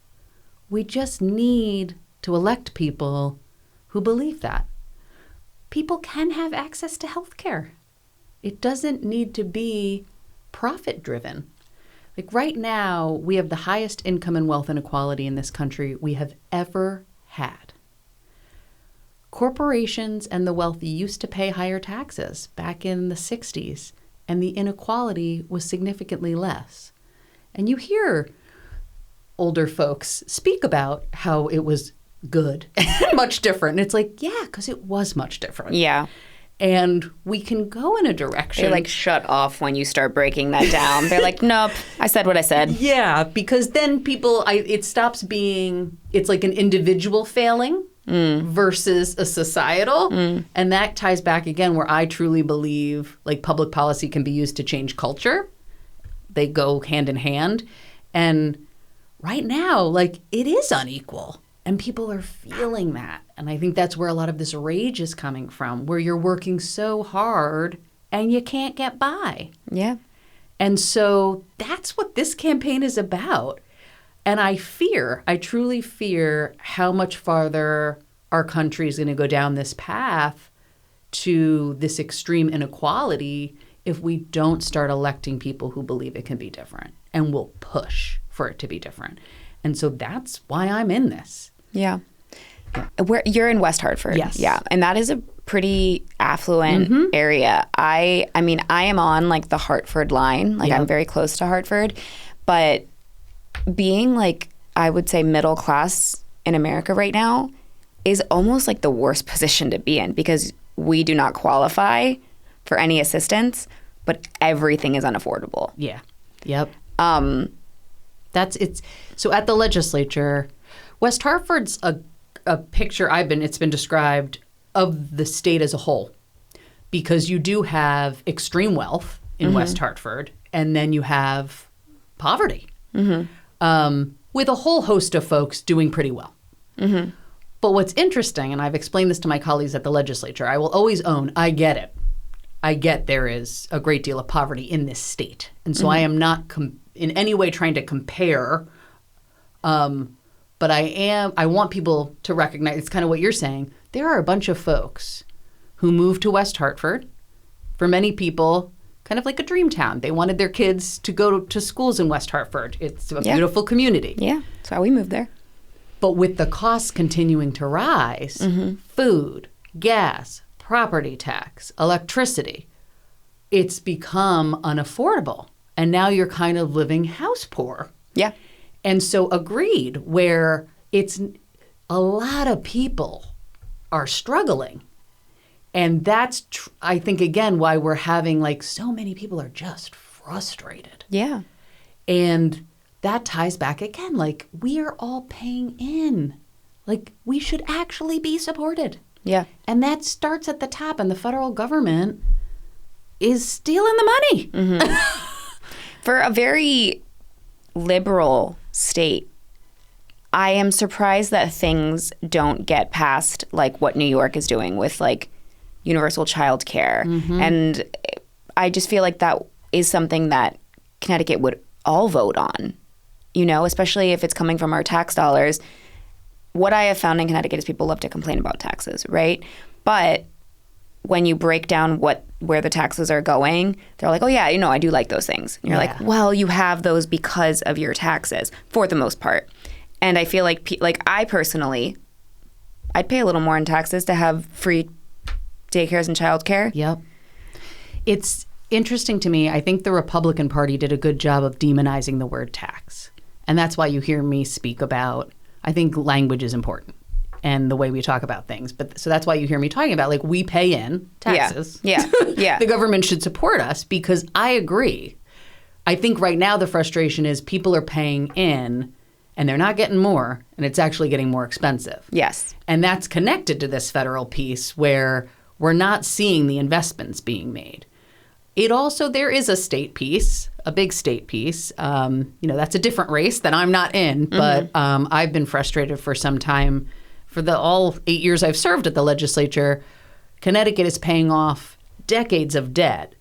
We just need to elect people who believe that. People can have access to health care. It doesn't need to be profit-driven. Like, right now, we have the highest income and wealth inequality in this country we have ever had. Corporations and the wealthy used to pay higher taxes back in the 60s, and the inequality was significantly less. And you hear older folks speak about how it was good and much different. And it's like, yeah, because it was much different. Yeah. And we can go in a direction. They like shut off when you start breaking that down. They're like, nope, I said what I said. Yeah, because then people, it stops being, it's like an individual failing versus a societal. And that ties back again where I truly believe like public policy can be used to change culture. They go hand in hand. And right now, like, it is unequal. And people are feeling that. And I think that's where a lot of this rage is coming from, where you're working so hard and you can't get by. Yeah. And so that's what this campaign is about. And I truly fear how much farther our country is going to go down this path to this extreme inequality if we don't start electing people who believe it can be different and will push for it to be different. And so that's why I'm in this. Yeah. You're in West Hartford. Yes. Yeah. And that is a pretty affluent area. I mean, I am on like the Hartford line. Like I'm very close to Hartford. But being like, I would say middle class in America right now is almost like the worst position to be in because we do not qualify for any assistance, but everything is unaffordable. Yeah. Yep. So at the legislature, West Hartford's a picture it's been described of the state as a whole, because you do have extreme wealth in West Hartford, and then you have poverty, with a whole host of folks doing pretty well. But what's interesting, and I've explained this to my colleagues at the legislature, I will always own, I get it. I get there is a great deal of poverty in this state. And so I am not in any way trying to compare, but I want people to recognize, it's kind of what you're saying, there are a bunch of folks who moved to West Hartford. For many people, kind of like a dream town. They wanted their kids to go to schools in West Hartford. It's a beautiful community. Yeah, that's why we moved there. But with the costs continuing to rise, food, gas, property tax, electricity, it's become unaffordable. And now you're kind of living house poor. Yeah. And so agreed, where it's a lot of people are struggling. And that's, I think, again, why we're having like so many people are just frustrated. Yeah. And that ties back again, like we are all paying in. Like we should actually be supported. Yeah. And that starts at the top, and the federal government is stealing the money. For a very liberal state, I am surprised that things don't get past like what New York is doing with like universal child care. And I just feel like that is something that Connecticut would all vote on, you know, especially if it's coming from our tax dollars. What I have found in Connecticut is people love to complain about taxes, right? But when you break down where the taxes are going, they're like, oh yeah, you know, I do like those things. And you're like, well, you have those because of your taxes for the most part. And I feel like I personally, I'd pay a little more in taxes to have free daycares and childcare. Yep. It's interesting to me. I think the Republican Party did a good job of demonizing the word tax. And that's why you hear me speak about, I think language is important and the way we talk about things. But so that's why you hear me talking about like we pay in taxes. Yeah. The government should support us because I agree. I think right now the frustration is people are paying in and they're not getting more and it's actually getting more expensive. Yes. And that's connected to this federal piece where we're not seeing the investments being made. It also, there is a state piece, a big state piece. You know, that's a different race that I'm not in, but I've been frustrated for some time. For all 8 years I've served at the legislature, Connecticut is paying off decades of debt,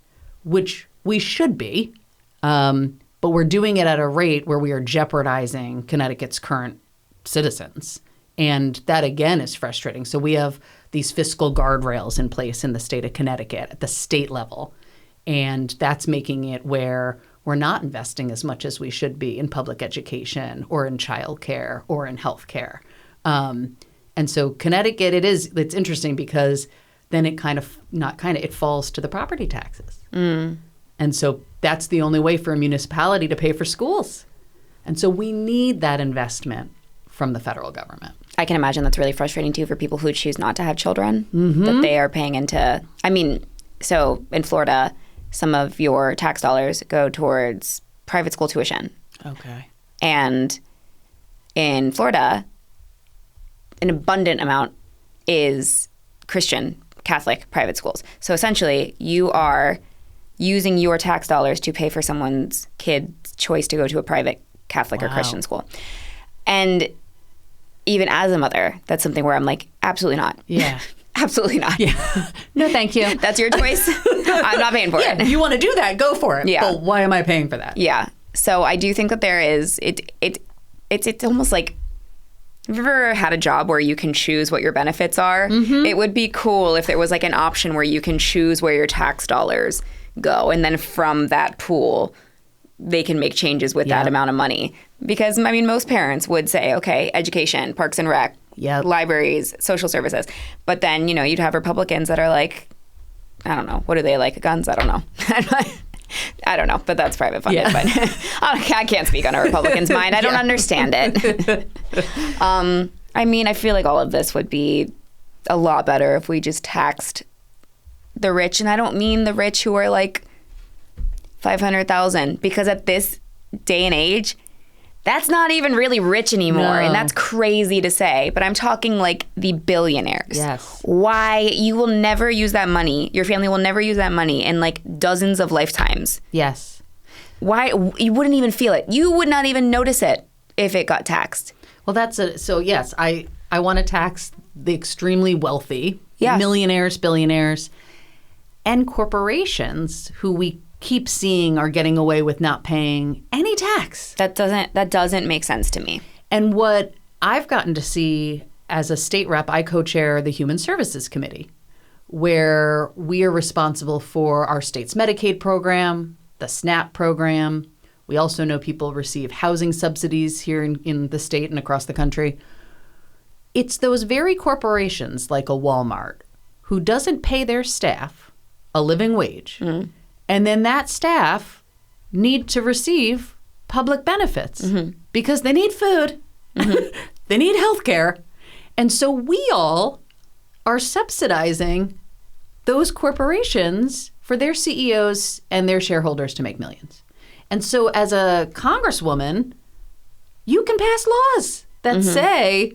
which we should be, but we're doing it at a rate where we are jeopardizing Connecticut's current citizens. And that, again, is frustrating. So we have these fiscal guardrails in place in the state of Connecticut at the state level. And that's making it where we're not investing as much as we should be in public education or in childcare or in healthcare. And so Connecticut, it's interesting because then it falls to the property taxes. And so that's the only way for a municipality to pay for schools. And so we need that investment from the federal government. I can imagine that's really frustrating too for people who choose not to have children, that they are paying into, I mean, so in Florida, some of your tax dollars go towards private school tuition. Okay. And in Florida, an abundant amount is Christian, Catholic private schools. So essentially, you are using your tax dollars to pay for someone's kid's choice to go to a private Catholic or Christian school. And even as a mother, that's something where I'm like, absolutely not. Yeah. Absolutely not. Yeah. No, thank you. That's your choice. I'm not paying for it. You want to do that, go for it. Yeah. But why am I paying for that? Yeah. So I do think that there is, it's almost like, have you ever had a job where you can choose what your benefits are? It would be cool if there was like an option where you can choose where your tax dollars go. And then from that pool, they can make changes with that amount of money. Because, I mean, most parents would say, okay, education, parks and rec, libraries, social services. But then, you know, you'd have Republicans that are like, I don't know, what do they like? Guns? I don't know. I don't know, but that's private funded. But I can't speak on a Republican's mind. I don't understand it. I mean, I feel like all of this would be a lot better if we just taxed the rich. And I don't mean the rich who are like 500,000, because at this day and age, that's not even really rich anymore. No. And that's crazy to say, but I'm talking like the billionaires. Yes. Why you will never use that money, your family will never use that money in like dozens of lifetimes. Yes. Why you wouldn't even feel it? You would not even notice it if it got taxed. Well, so yes, I want to tax the extremely wealthy, millionaires, billionaires, and corporations who we keep seeing are getting away with not paying any tax. That doesn't make sense to me. And what I've gotten to see as a state rep, I co-chair the Human Services Committee, where we are responsible for our state's Medicaid program, the SNAP program. We also know people receive housing subsidies here in the state and across the country. It's those very corporations like a Walmart who doesn't pay their staff a living wage. Mm-hmm. And then that staff need to receive public benefits because they need food, they need health care. And so we all are subsidizing those corporations for their CEOs and their shareholders to make millions. And so as a congresswoman, you can pass laws that say,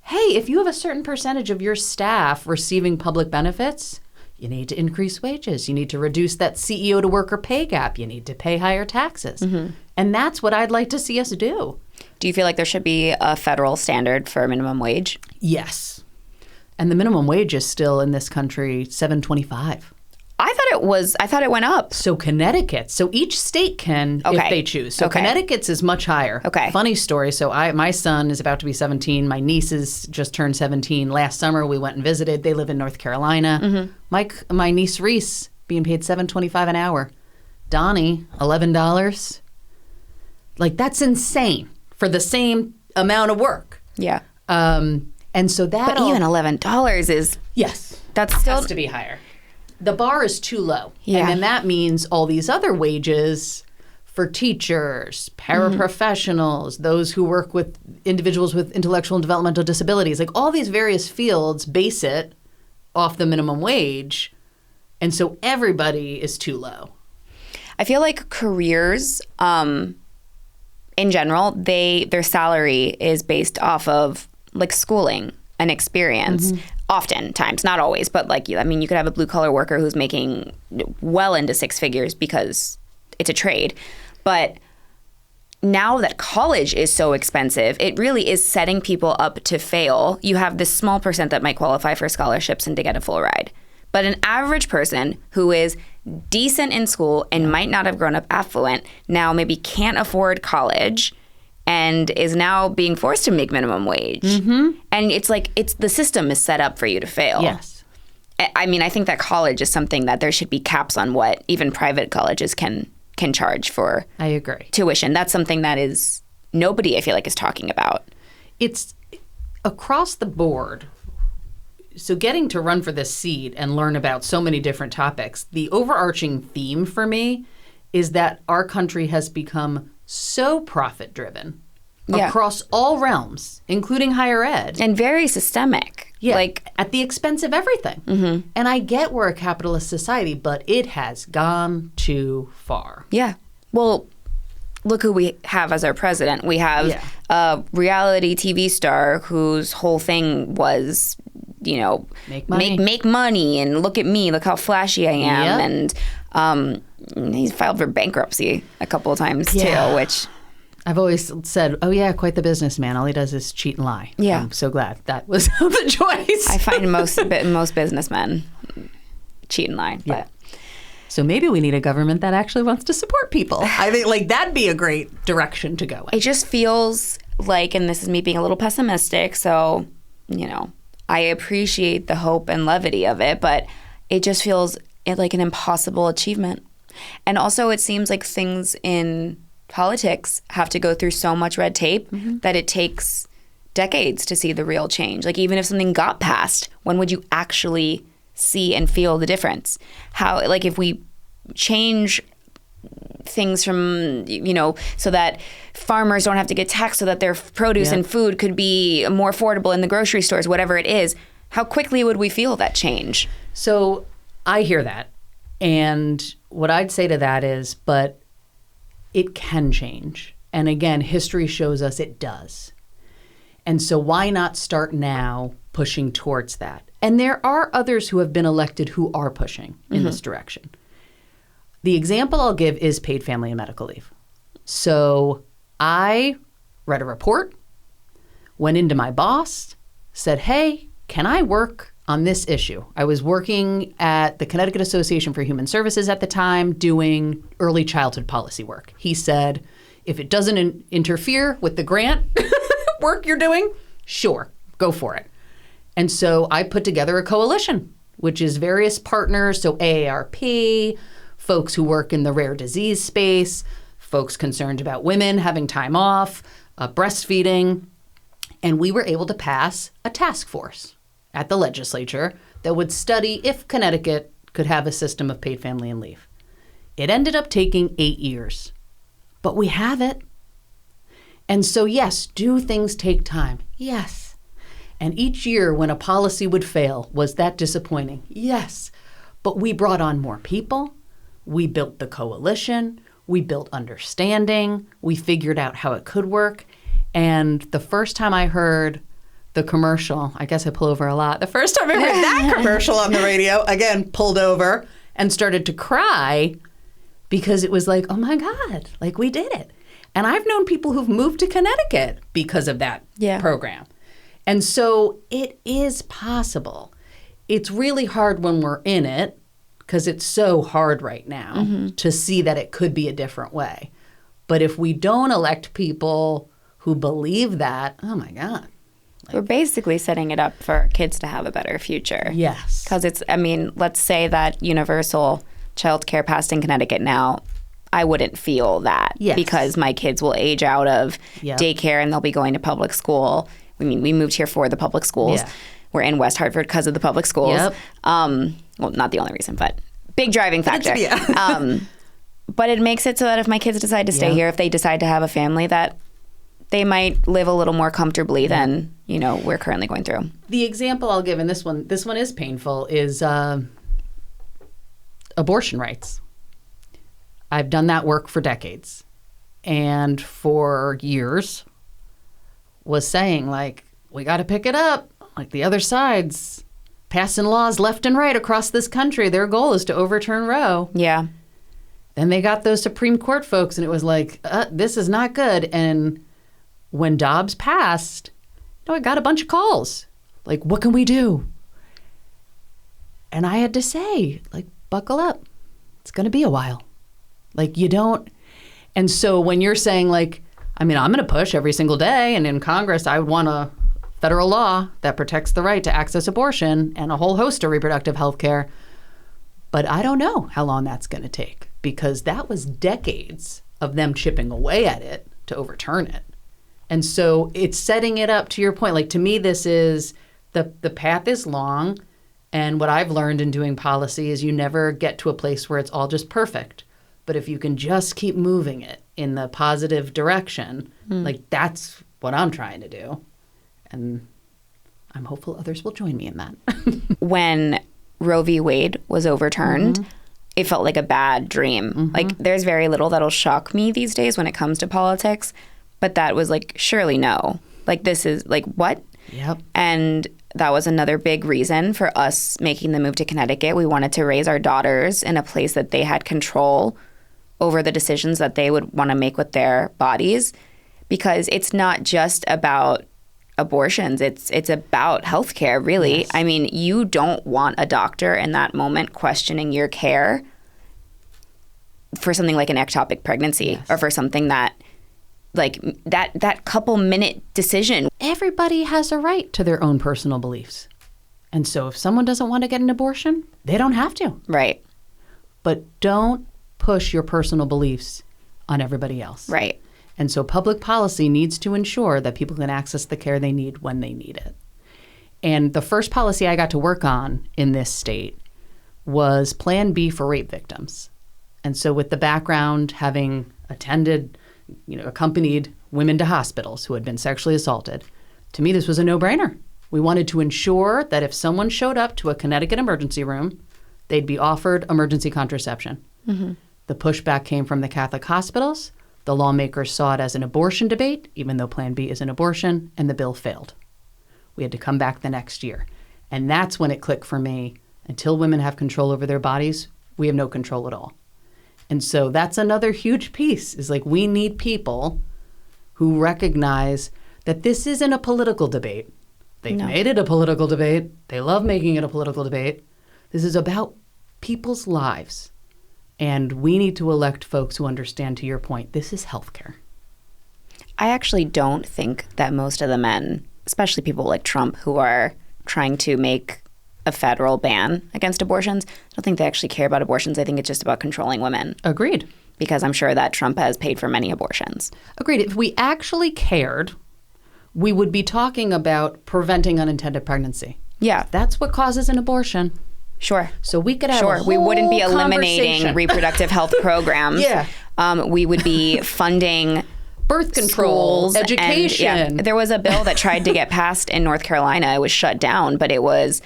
hey, if you have a certain percentage of your staff receiving public benefits, you need to increase wages. You need to reduce that CEO to worker pay gap. You need to pay higher taxes. And that's what I'd like to see us do. Do you feel like there should be a federal standard for minimum wage? Yes. And the minimum wage is still in this country $7.25. I thought it went up. So Connecticut. So each state can if they choose. So Connecticut's is much higher. Okay. Funny story. So my son is about to be 17. My nieces just turned 17. Last summer we went and visited. They live in North Carolina. My niece Reese being paid $7.25 an hour. Donnie, $11. Like that's insane for the same amount of work. Yeah. And so that. But even $11 is. Yes. That's still has to be higher. The bar is too low. Yeah. And then that means all these other wages for teachers, paraprofessionals, those who work with individuals with intellectual and developmental disabilities, like all these various fields base it off the minimum wage. And so everybody is too low. I feel like careers, in general, their salary is based off of like schooling and experience. Oftentimes, not always, but like, I mean, you could have a blue collar worker who's making well into six figures because it's a trade. But now that college is so expensive, it really is setting people up to fail. You have this small percent that might qualify for scholarships and to get a full ride. But an average person who is decent in school and might not have grown up affluent now maybe can't afford college and is now being forced to make minimum wage. And it's like the system is set up for you to fail. Yes. I mean, I think that college is something that there should be caps on what even private colleges can charge for. I agree. Tuition. That's something that is nobody, I feel like, is talking about. It's across the board. So getting to run for this seat and learn about so many different topics, the overarching theme for me is that our country has become so profit-driven across all realms, including higher ed. And very systemic. Yeah, like at the expense of everything. And I get we're a capitalist society, but it has gone too far. Yeah. Well, look who we have as our president. We have a reality TV star whose whole thing was, you know, make money and look at me, look how flashy I am. And he's filed for bankruptcy a couple of times too, which I've always said, oh yeah, quite the businessman. All he does is cheat and lie. Yeah. I'm so glad that was the choice. I find most businessmen cheat and lie. Yeah. But. So maybe we need a government that actually wants to support people. I think like that'd be a great direction to go in. It just feels like, and this is me being a little pessimistic, so, you know, I appreciate the hope and levity of it, but it just feels like an impossible achievement. And also it seems like things in politics have to go through so much red tape that it takes decades to see the real change. Like even if something got passed, when would you actually see and feel the difference? How, like if we change things from, you know, so that farmers don't have to get taxed so that their produce and food could be more affordable in the grocery stores, whatever it is, how quickly would we feel that change? So I hear that. And what I'd say to that is, but it can change. And again, history shows us it does. And so why not start now pushing towards that? And there are others who have been elected who are pushing in this direction. The example I'll give is paid family and medical leave. So I read a report, went into my boss, said, hey, can I work on this issue? I was working at the Connecticut Association for Human Services at the time doing early childhood policy work. He said, if it doesn't interfere with the grant work you're doing, sure, go for it. And so I put together a coalition, which is various partners, so AARP, folks who work in the rare disease space, folks concerned about women having time off, breastfeeding, and we were able to pass a task force at the legislature that would study if Connecticut could have a system of paid family and leave. It ended up taking 8 years, but we have it. And so yes, do things take time? Yes. And each year when a policy would fail, was that disappointing? Yes. But we brought on more people. We built the coalition. We built understanding. We figured out how it could work. And the first time I heard the commercial, I guess I pull over a lot. The first time I heard that commercial on the radio, again, pulled over and started to cry because it was like, oh my God, like we did it. And I've known people who've moved to Connecticut because of that program. And so it is possible. It's really hard when we're in it because it's so hard right now to see that it could be a different way. But if we don't elect people who believe that, oh my God. We're basically setting it up for kids to have a better future. Yes. Because it's, I mean, let's say that universal child care passed in Connecticut now, I wouldn't feel that because my kids will age out of daycare and they'll be going to public school. I mean, we moved here for the public schools. Yeah. We're in West Hartford because of the public schools. Yep. Well, not the only reason, but big driving factor. But it makes it so that if my kids decide to stay here, if they decide to have a family, that they might live a little more comfortably than, you know, we're currently going through. The example I'll give, and this one is painful, is abortion rights. I've done that work for decades. And for years was saying, like, we got to pick it up. Like, the other side's passing laws left and right across this country. Their goal is to overturn Roe. Yeah. Then they got those Supreme Court folks, and it was like, this is not good. And when Dobbs passed, I got a bunch of calls. Like, what can we do? And I had to say, like, buckle up. It's going to be a while. Like, you don't. And so when you're saying, like, I mean, I'm going to push every single day, and in Congress, I would want a federal law that protects the right to access abortion and a whole host of reproductive health care. But I don't know how long that's going to take, because that was decades of them chipping away at it to overturn it. And so it's setting it up, to your point. Like, to me, this is the path is long. And what I've learned in doing policy is you never get to a place where it's all just perfect. But if you can just keep moving it in the positive direction, like, that's what I'm trying to do. And I'm hopeful others will join me in that. When Roe v. Wade was overturned, it felt like a bad dream. Like, there's very little that'll shock me these days when it comes to politics. But that was like, surely no. Like, this is like, what? Yep. And that was another big reason for us making the move to Connecticut. We wanted to raise our daughters in a place that they had control over the decisions that they would want to make with their bodies. Because it's not just about abortions. It's about healthcare, really. Yes. I mean, you don't want a doctor in that moment questioning your care for something like an ectopic pregnancy or for something that, like, that couple minute decision. Everybody has a right to their own personal beliefs. And so if someone doesn't want to get an abortion, they don't have to. Right. But don't push your personal beliefs on everybody else. Right. And so public policy needs to ensure that people can access the care they need when they need it. And the first policy I got to work on in this state was Plan B for rape victims. And so with the background, having attended, accompanied women to hospitals who had been sexually assaulted, to me, this was a no-brainer. We wanted to ensure that if someone showed up to a Connecticut emergency room, they'd be offered emergency contraception. The pushback came from the Catholic hospitals. The lawmakers saw it as an abortion debate, even though Plan B is an abortion, and the bill failed. We had to come back the next year. And that's when it clicked for me. Until women have control over their bodies, we have no control at all. And so that's another huge piece, is like we need people who recognize that this isn't a political debate. They've made it a political debate. They love making it a political debate. This is about people's lives. And we need to elect folks who understand, to your point, this is healthcare. I actually don't think that most of the men, especially people like Trump, who are trying to make a federal ban against abortions, I don't think they actually care about abortions. I think it's just about controlling women. Agreed. Because I'm sure that Trump has paid for many abortions. Agreed. If we actually cared, we would be talking about preventing unintended pregnancy. Yeah. That's what causes an abortion. Sure. So we could have a whole we wouldn't be eliminating conversation. reproductive health programs. Yeah. We would be funding birth control, schools, education. And, there was a bill that tried to get passed in North Carolina. It was shut down, but it was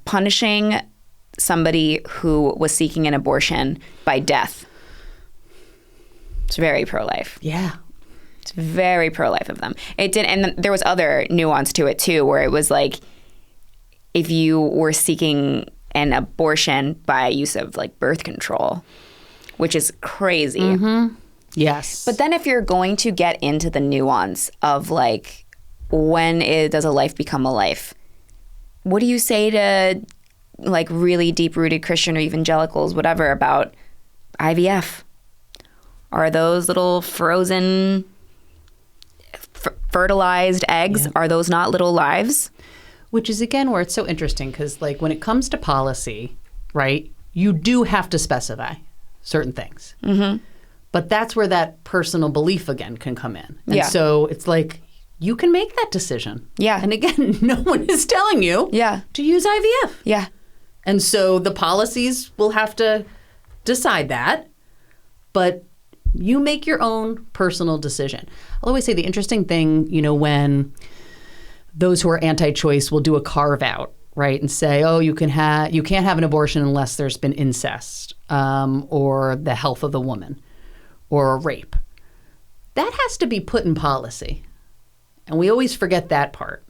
punishing somebody who was seeking an abortion by death. It's very pro-life. Yeah. It's very pro-life of them. It did, and there was other nuance to it too, where it was like, if you were seeking an abortion by use of like birth control, which is crazy. Mm-hmm. Yes. But then if you're going to get into the nuance of like, when does a life become a life? What do you say to like really deep-rooted Christian or evangelicals, whatever, about IVF? Are those little frozen, fertilized eggs, are those not little lives? Which is, again, where it's so interesting, because like when it comes to policy, right, you do have to specify certain things. Mm-hmm. But that's where that personal belief, again, can come in. And so it's like, you can make that decision. Yeah. And again, no one is telling you to use IVF. Yeah. And so the policies will have to decide that. But you make your own personal decision. I'll always say the interesting thing, you know, when those who are anti-choice will do a carve-out, right, and say, oh, you can't have an abortion unless there's been incest or the health of the woman or a rape. That has to be put in policy. And we always forget that part.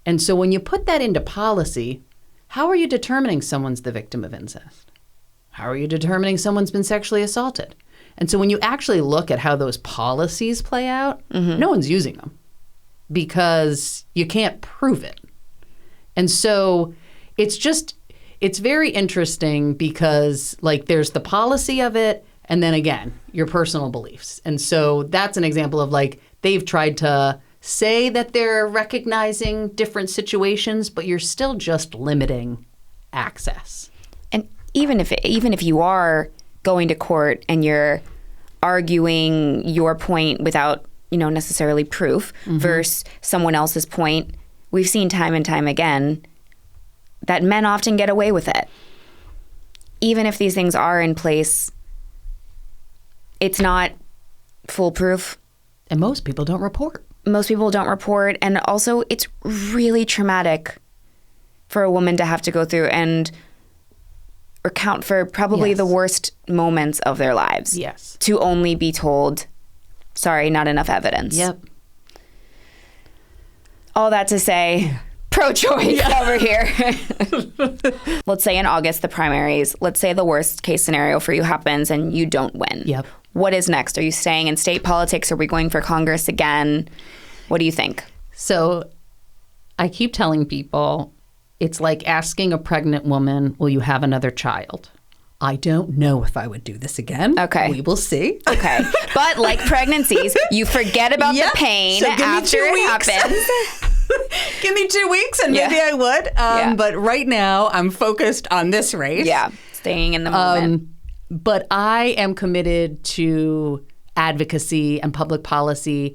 And so when you put that into policy, how are you determining someone's the victim of incest? How are you determining someone's been sexually assaulted? And so when you actually look at how those policies play out, no one's using them because you can't prove it. And so it's very interesting because like there's the policy of it and then again, your personal beliefs. And so that's an example of like they've tried to say that they're recognizing different situations, but you're still just limiting access. And even if you are going to court and you're arguing your point without, you know, necessarily proof versus someone else's point, we've seen time and time again that men often get away with it. Even if these things are in place, it's not foolproof. And most people don't report. Most people don't report. And also, it's really traumatic for a woman to have to go through and account for probably the worst moments of their lives. Yes. To only be told, sorry, not enough evidence. Yep. All that to say, pro-choice over here. Let's say in August, the primaries, let's say the worst case scenario for you happens and you don't win. Yep. What is next? Are you staying in state politics? Are we going for Congress again? What do you think? So I keep telling people it's like asking a pregnant woman, will you have another child? I don't know if I would do this again. Okay. We will see. Okay. But like pregnancies, you forget about the pain so give me after 2 it weeks. happens. Give me 2 weeks and maybe I would. But right now I'm focused on this race. Yeah. Staying in the moment. But I am committed to advocacy and public policy.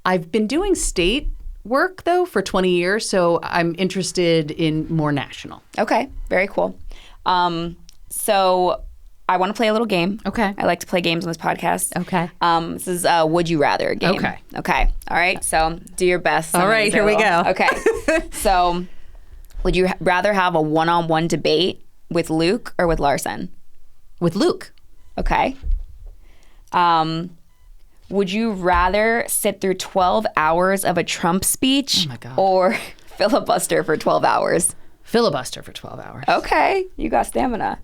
I've been doing state work, though, for 20 years, so I'm interested in more national. Okay. Very cool. So I want to play a little game. Okay. I like to play games on this podcast. Okay. This is a Would You Rather game. Okay. Okay. All right. So do your best. All right. Here we go. Okay. So would you rather have a one-on-one debate with Luke or with Larson? With Luke. Okay. Would you rather sit through 12 hours of a Trump speech or filibuster for 12 hours? Filibuster for 12 hours. Okay. You got stamina.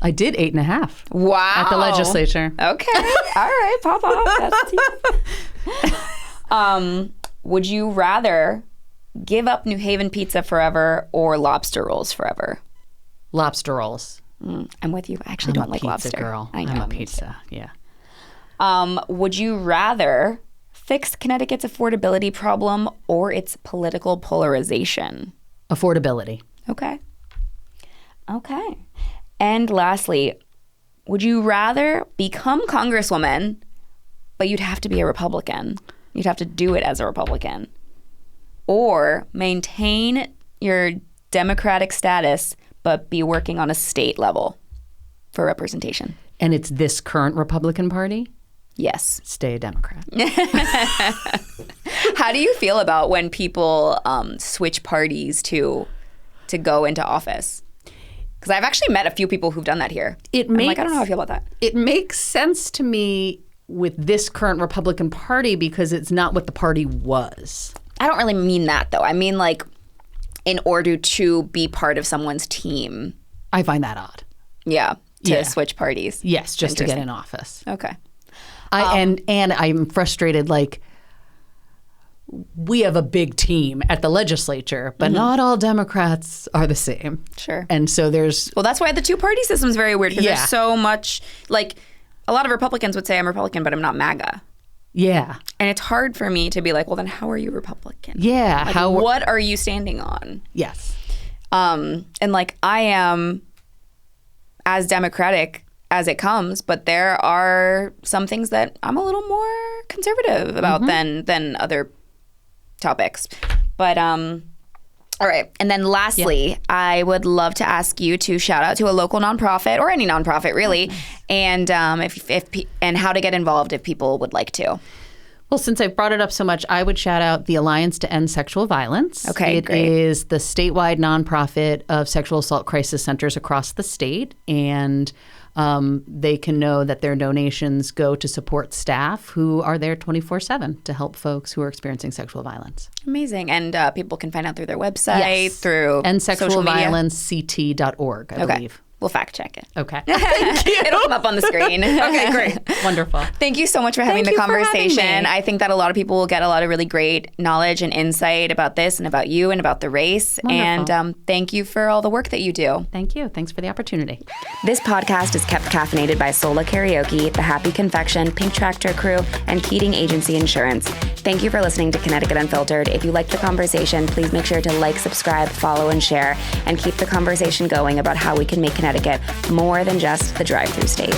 I did 8.5. Wow. At the legislature. Okay. All right, pop off. That's would you rather give up New Haven pizza forever or lobster rolls forever? Lobster rolls. I'm with you. I actually don't like lobster. Girl. I know. I'm a pizza. Yeah. Would you rather fix Connecticut's affordability problem or its political polarization? Affordability. Okay. And lastly, would you rather become Congresswoman, but you'd have to be a Republican? You'd have to do it as a Republican. Or maintain your Democratic status, but be working on a state level for representation? And it's this current Republican Party? Yes. Stay a Democrat. How do you feel about when people switch parties to go into office? Because I've actually met a few people who've done that here. I don't know how I feel about that. It makes sense to me with this current Republican Party because it's not what the party was. I don't really mean that, though. I mean, like, in order to be part of someone's team. I find that odd. Yeah. To switch parties. Yes, just to get in office. Okay. And I'm frustrated, like, we have a big team at the legislature, but not all Democrats are the same. Sure. And so there's... Well, that's why the two-party system is very weird, because there's so much, like, a lot of Republicans would say I'm Republican, but I'm not MAGA. Yeah. And it's hard for me to be like, well, then how are you Republican? Yeah. Like, what are you standing on? Yes. And, like, I am as Democratic as it comes, but there are some things that I'm a little more conservative about than other topics. But all right. And then lastly, I would love to ask you to shout out to a local nonprofit or any nonprofit really, and and how to get involved if people would like to. Well, since I brought it up so much, I would shout out the Alliance to End Sexual Violence. Okay, It is the statewide nonprofit of sexual assault crisis centers across the state, and they can know that their donations go to support staff who are there 24/7 to help folks who are experiencing sexual violence. Amazing. And people can find out through their website, through social media. EndSexualViolenceCT.org, I believe. We'll fact check it. Okay. It'll come up on the screen. Okay, great. Wonderful. Thank you so much for having the conversation. Having me. I think that a lot of people will get a lot of really great knowledge and insight about this and about you and about the race. Wonderful. And thank you for all the work that you do. Thank you. Thanks for the opportunity. This podcast is kept caffeinated by Sola Karaoke, The Happy Confection, Pink Tractor Crew, and Keating Agency Insurance. Thank you for listening to Connecticut Unfiltered. If you liked the conversation, please make sure to like, subscribe, follow, and share, and keep the conversation going about how we can make Connecticut more than just the drive-through state.